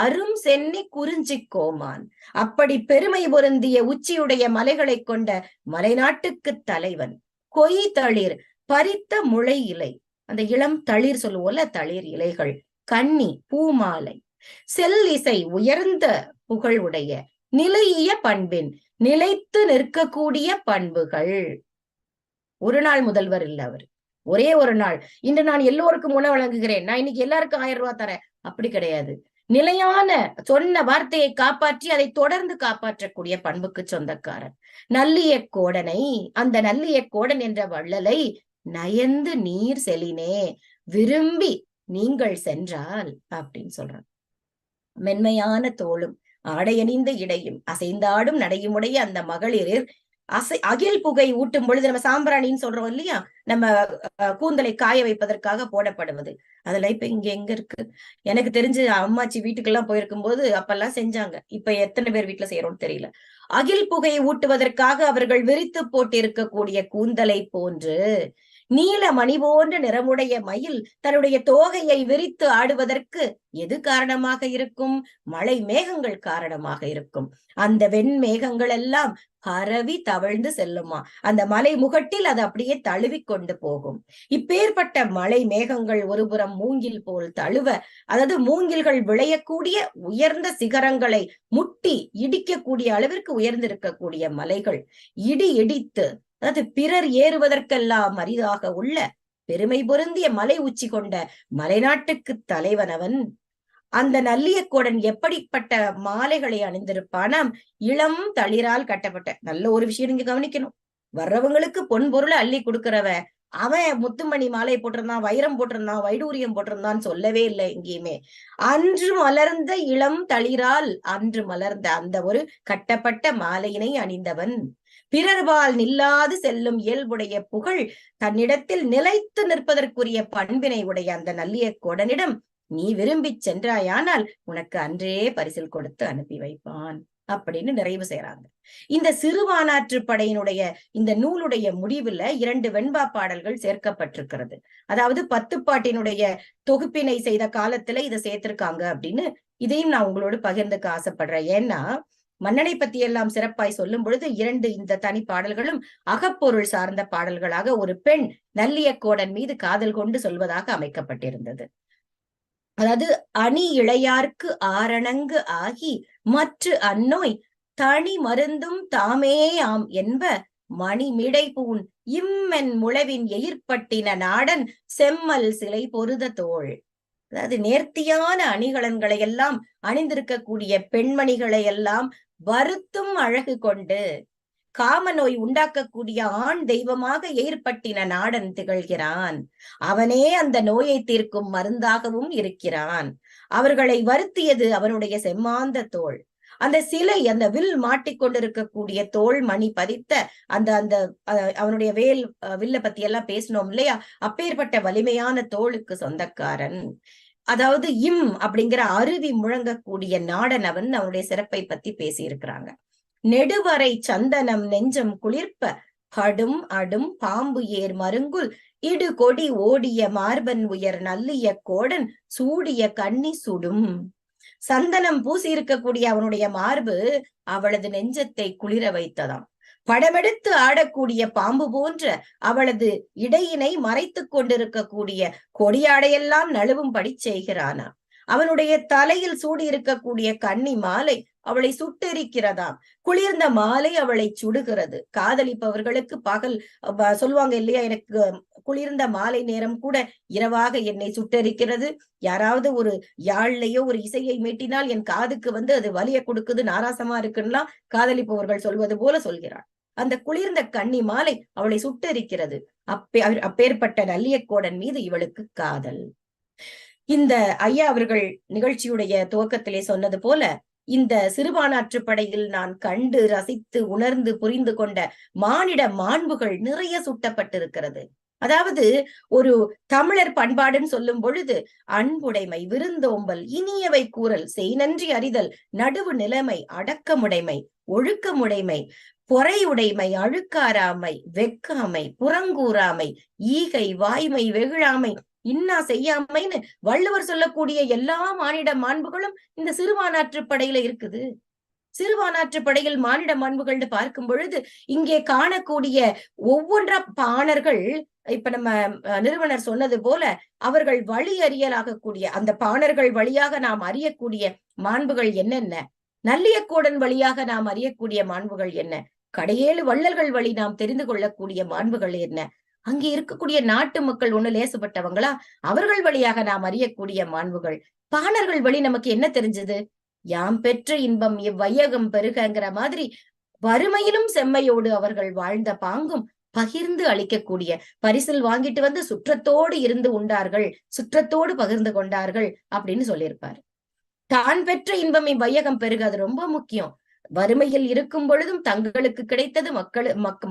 அரும் சென்னி குறிஞ்சி கோமான் அப்படி பெருமை பொருந்திய உச்சியுடைய மலைகளை கொண்ட மலைநாட்டுக்கு தலைவன் கொய் தளிர் பறித்த முளை இலை அந்த இளம் தளிர் சொல்லுவோல தளிர் இலைகள் கன்னி பூமாலை செல்லிசை உயர்ந்த புகழ் உடைய நிலையிய பண்பின் நிலைத்து நிற்கக்கூடிய பண்புகள். ஒரு நாள் முதல்வர் இல்ல அவர், ஒரே ஒரு நாள் இன்று நான் எல்லோருக்கும் உணவு வழங்குகிறேன், நான் இன்னைக்கு எல்லாருக்கும் 1000 ரூபாய் தரேன், அப்படி கிடையாது. நிலையான சொன்ன வார்த்தையை காப்பாற்றி அதை தொடர்ந்து காப்பாற்றக்கூடிய பண்புக்கு சொந்தக்காரன் நல்லிய கோடனை. அந்த நல்லிய கோடன் என்ற வள்ளலை நயந்து நீர் செலினே விரும்பி நீங்கள் சென்றால் அப்படின்னு சொல்றான். மென்மையான தோளும் ஆடையணிந்த இடையும் அசைந்தாடும் நடையுமுடைய அந்த மகளிர் அகில் புகை ஊட்டும் பொழுது நம்ம சாம்பிராணின்னு சொல்றோம் இல்லையா, நம்ம கூந்தலை காய வைப்பதற்காக போடப்படுவது. அதெல்லாம் இப்ப இங்க எங்க இருக்கு? எனக்கு தெரிஞ்சு அம்மாச்சி வீட்டுக்கெல்லாம் போயிருக்கும் போது அப்பெல்லாம் செஞ்சாங்க. இப்ப எத்தனை பேர் வீட்டுல செய்யறோம்னு தெரியல. அகில் புகையை ஊட்டுவதற்காக அவர்கள் விரித்து போட்டு இருக்கக்கூடிய கூந்தலை போன்று நீல மணி போன்ற நிறமுடைய மயில் தன்னுடைய தோகையை விரித்து ஆடுவதற்கு எது காரணமாக இருக்கும்? மழை மேகங்கள் காரணமாக இருக்கும். அந்த வெண்மேகங்கள் எல்லாம் பரவி தவழ்ந்து செல்லுமா, அந்த மலை முகட்டில் அது அப்படியே தழுவி கொண்டு போகும். இப்பேற்பட்ட மலை மேகங்கள் ஒருபுறம் மூங்கில் போல் தழுவ, அதாவது மூங்கில்கள் விளையக்கூடிய உயர்ந்த சிகரங்களை முட்டி இடிக்கக்கூடிய அளவிற்கு உயர்ந்திருக்கக்கூடிய மலைகள் இடி இடித்து, அதாவது பிறர் ஏறுவதற்கெல்லாம் அரிதாக உள்ள பெருமை பொருந்திய மலை உச்சி கொண்ட மலைநாட்டுக்கு தலைவனவன். அந்த நல்லியக்கோடன் எப்படிப்பட்ட மாலைகளை அணிந்திருப்பானாம்? இளம் தளிரால் கட்டப்பட்ட. நல்ல ஒரு விஷயம் நீங்க கவனிக்கணும், வர்றவங்களுக்கு பொன் பொருளை அள்ளி கொடுக்கிறவ அவன் முத்துமணி மாலை போட்டிருந்தான், வைரம் போட்டிருந்தான், வைடூரியம் போட்டிருந்தான்னு சொல்லவே இல்லை எங்கேயுமே. அன்று மலர்ந்த இளம் தளிரால் அன்று மலர்ந்த அந்த ஒரு கட்டப்பட்ட மாலையினை அணிந்தவன். பிறர்பால் நில்லாது செல்லும் இயல்புடைய புகழ் தன்னிடத்தில் நிலைத்து நிற்பதற்குரிய பண்பினை உடைய அந்த நல்லியக்கோடனிடம் நீ விரும்பி சென்றாயானால் உனக்கு அன்றே பரிசில் கொடுத்து அனுப்பி வைப்பான் அப்படின்னு நிறைவு செய்யறாங்க. இந்த சிறுவானாற்று படையினுடைய இந்த நூலுடைய முடிவுல 2 வெண்பா பாடல்கள் சேர்க்கப்பட்டிருக்கிறது. அதாவது 10 பாட்டினுடைய தொகுப்பினை செய்த காலத்துல இதை சேர்த்திருக்காங்க அப்படின்னு இதையும் நான் உங்களோடு பகிர்ந்துக்க ஆசைப்படுறேன். ஏன்னா மன்னனை பத்தி எல்லாம் சிறப்பாய் சொல்லும் பொழுது 2 இந்த தனி பாடல்களும் அகப்பொருள் சார்ந்த பாடல்களாக ஒரு பெண் நல்லியக்கோடன் மீது காதல் கொண்டு சொல்வதாக அமைக்கப்பட்டிருந்தது. அதாவது அணி இளையார்க்கு ஆரணங்கு ஆகி மற்ற அந்நோய் தனி மருந்தும் தாமே ஆம் என்ப மணிமிடை பூன் இம்மென் முழவின் எயிர்பட்டின நாடன் செம்மல் சிலை பொருத தோள். அதாவது நேர்த்தியான அணிகலன்களை எல்லாம் அணிந்திருக்கக்கூடிய பெண்மணிகளை எல்லாம் வருத்தும் அழகு கொண்டு காம நோய் உண்டாக்கக்கூடிய ஆண் தெய்வமாக ஏற்பட்டின நாடன் திகழ்கிறான். அவனே அந்த நோயை தீர்க்கும் மருந்தாகவும் இருக்கிறான். அவர்களை வருத்தியது அவனுடைய செம்மாந்த தோள். அந்த சிலை, அந்த வில் மாட்டிக்கொண்டிருக்கக்கூடிய தோல் மணி பதித்த அந்த அந்த அவனுடைய வேல் வில்ல பத்தி எல்லாம் பேசணும் இல்லையா, அப்பேற்பட்ட வலிமையான தோளுக்கு சொந்தக்காரன். அதாவது அப்படிங்கிற அருவி முழங்கக்கூடிய நாடன் அவன். அவனுடைய சிறப்பை பத்தி பேசி இருக்கிறாங்க. நெடுவரை சந்தனம் நெஞ்சம் குளிர்ப்ப கடும் அடும் பாம்பு ஏர் மருங்குல் இடு கொடி ஓடிய மார்பன் உயர் நல்லிய கோடன் சூடிய கண்ணி சுடும். சந்தனம் பூசி இருக்கக்கூடிய அவனுடைய மார்பு அவளது நெஞ்சத்தை குளிர வைத்ததாம். படமெடுத்து ஆடக்கூடிய பாம்பு போன்ற அவளது இடையினை மறைத்து கொண்டிருக்கக்கூடிய கொடியாடையெல்லாம் நழுவும்படி செய்கிறானா. அவனுடைய தலையில் சூடி இருக்கக்கூடிய கன்னி மாலை அவளை சுட்டெரிக்கிறதாம். குளிர்ந்த மாலை அவளை சுடுகிறது. காதலிப்பவர்களுக்கு பகல் சொல்லுவாங்க இல்லையா, எனக்கு குளிர்ந்த மாலை நேரம் கூட இரவாக என்னை சுட்டெரிக்கிறது. யாராவது ஒரு யாழ்லையோ ஒரு இசையை மீட்டினால் என் காதுக்கு அது வலிய கொடுக்குது, நாராசமா இருக்குன்னா காதலிப்பவர்கள் சொல்வது போல சொல்கிறாள். அந்த குளிர்ந்த கன்னி மாலை அவளை சுட்டெரிக்கிறது. அப்பேற்பட்ட நல்லியக்கோடன் மீது இவளுக்கு காதல். இந்த ஐயா அவர்கள் நிகழ்ச்சியுடைய துவக்கத்திலே சொன்னது போல, இந்த சிறுபானாற்றுப்படையில் நான் கண்டு ரசித்து உணர்ந்து புரிந்து கொண்ட மானிட மாண்புகள் நிறைய சுட்டப்பட்டிருக்கிறது. அதாவது ஒரு தமிழர் பண்பாடுன்னு சொல்லும் பொழுது அன்புடைமை, விருந்தோம்பல், இனியவை கூறல், செய்நன்றி அறிதல், நடுவு நிலைமை, அடக்கமுடைமை, ஒழுக்கமுடைமை, பொறையுடைமை, அழுக்காராமை, வெக்காமை, புறங்கூறாமை, ஈகை, வாய்மை, வெகுழாமை, இன்னா செய்யாமைன்னு வள்ளுவர் சொல்லக்கூடிய எல்லா மானிட மாண்புகளும் இந்த சிறுபான்மாற்று படையில இருக்குது. சிறுபான்மாற்று படையில் மானிட மாண்புகள்னு பார்க்கும் பொழுது இங்கே காணக்கூடிய ஒவ்வொன்றா பாணர்கள், இப்ப நம்ம நிறுவனர் சொன்னது போல அவர்கள் வழி அறியலாகக்கூடிய அந்த பாணர்கள் வழியாக நாம் அறியக்கூடிய மாண்புகள் என்னென்ன, நல்லியக்கோடன் வழியாக நாம் அறியக்கூடிய மாண்புகள் என்ன, கடையேழு வள்ளல்கள் வழி நாம் தெரிந்து கொள்ளக்கூடிய மாண்புகள் என்ன, அங்கே இருக்கக்கூடிய நாட்டு மக்கள் ஒண்ணு லேசுப்பட்டவங்களா, அவர்கள் வழியாக நாம் அறியக்கூடிய மாண்புகள், பாணர்கள் வழி நமக்கு என்ன தெரிஞ்சது, யாம் பெற்ற இன்பம் இவ்வையகம் பெருகங்கிற மாதிரி வறுமையிலும் செம்மையோடு அவர்கள் வாழ்ந்த பாங்கும் பகிர்ந்து அளிக்கக்கூடிய, பரிசில் வாங்கிட்டு வந்து சுற்றத்தோடு இருந்து உண்டார்கள், சுற்றத்தோடு பகிர்ந்து கொண்டார்கள் அப்படின்னு சொல்லியிருப்பாரு. தான் பெற்ற இன்பம் இவ்வையகம் பெருக, அது ரொம்ப முக்கியம். வறுமையில் இருக்கும் பொழுதும் தங்களுக்கு கிடைத்தது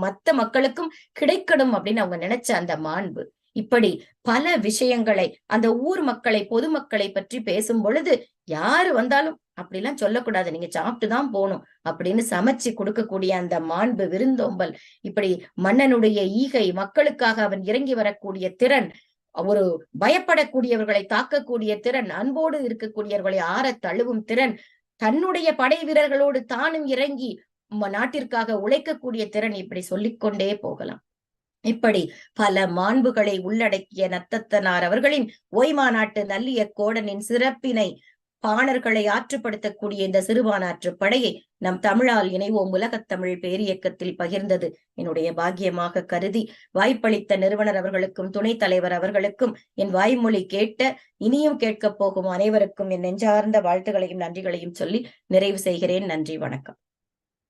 மத்த மக்களுக்கும் கிடைக்கணும் அப்படின்னு அவங்க நினைச்ச அந்த மாண்பு. இப்படி பல விஷயங்களை அந்த ஊர் மக்களை, பொதுமக்களை பற்றி பேசும் பொழுது யாரு வந்தாலும் அப்படிலாம் சொல்லக்கூடாது, நீங்க சாப்பிட்டுதான் போகணும் அப்படின்னு சமைச்சு கொடுக்கக்கூடிய அந்த மாண்பு, விருந்தோம்பல், இப்படி மன்னனுடைய ஈகை, மக்களுக்காக அவன் இறங்கி வரக்கூடிய திறன், ஒரு பயப்படக்கூடியவர்களை தாக்கக்கூடிய திறன், அன்போடு இருக்கக்கூடியவர்களை ஆற தழுவும் திறன், தன்னுடைய படை வீரர்களோடு தானும் இறங்கி நாட்டிற்காக உழைக்கக்கூடிய திறன், இப்படி சொல்லிக்கொண்டே போகலாம். இப்படி பல மாண்புகளை உள்ளடக்கிய நத்தத்தனார் அவர்களின் ஓய்மாநாட்டு நல்லியக்கோடனின் சிறப்பினை, பாணர்களை ஆற்றுப்படுத்தக்கூடிய இந்த சிறுபான்மாற்று படையை நம் தமிழால் இணைவோம் உலகத்தமிழ் பேரியக்கத்தில் பகிர்ந்தது என்னுடைய பாக்கியமாக கருதி, வாய்ப்பளித்த நிறுவனர் அவர்களுக்கும் துணைத் தலைவர் அவர்களுக்கும் என் வாய்மொழி கேட்ட இனியும் கேட்கப் போகும் அனைவருக்கும் என் நெஞ்சார்ந்த வாழ்த்துகளையும் நன்றிகளையும் சொல்லி நிறைவு செய்கிறேன். நன்றி, வணக்கம்.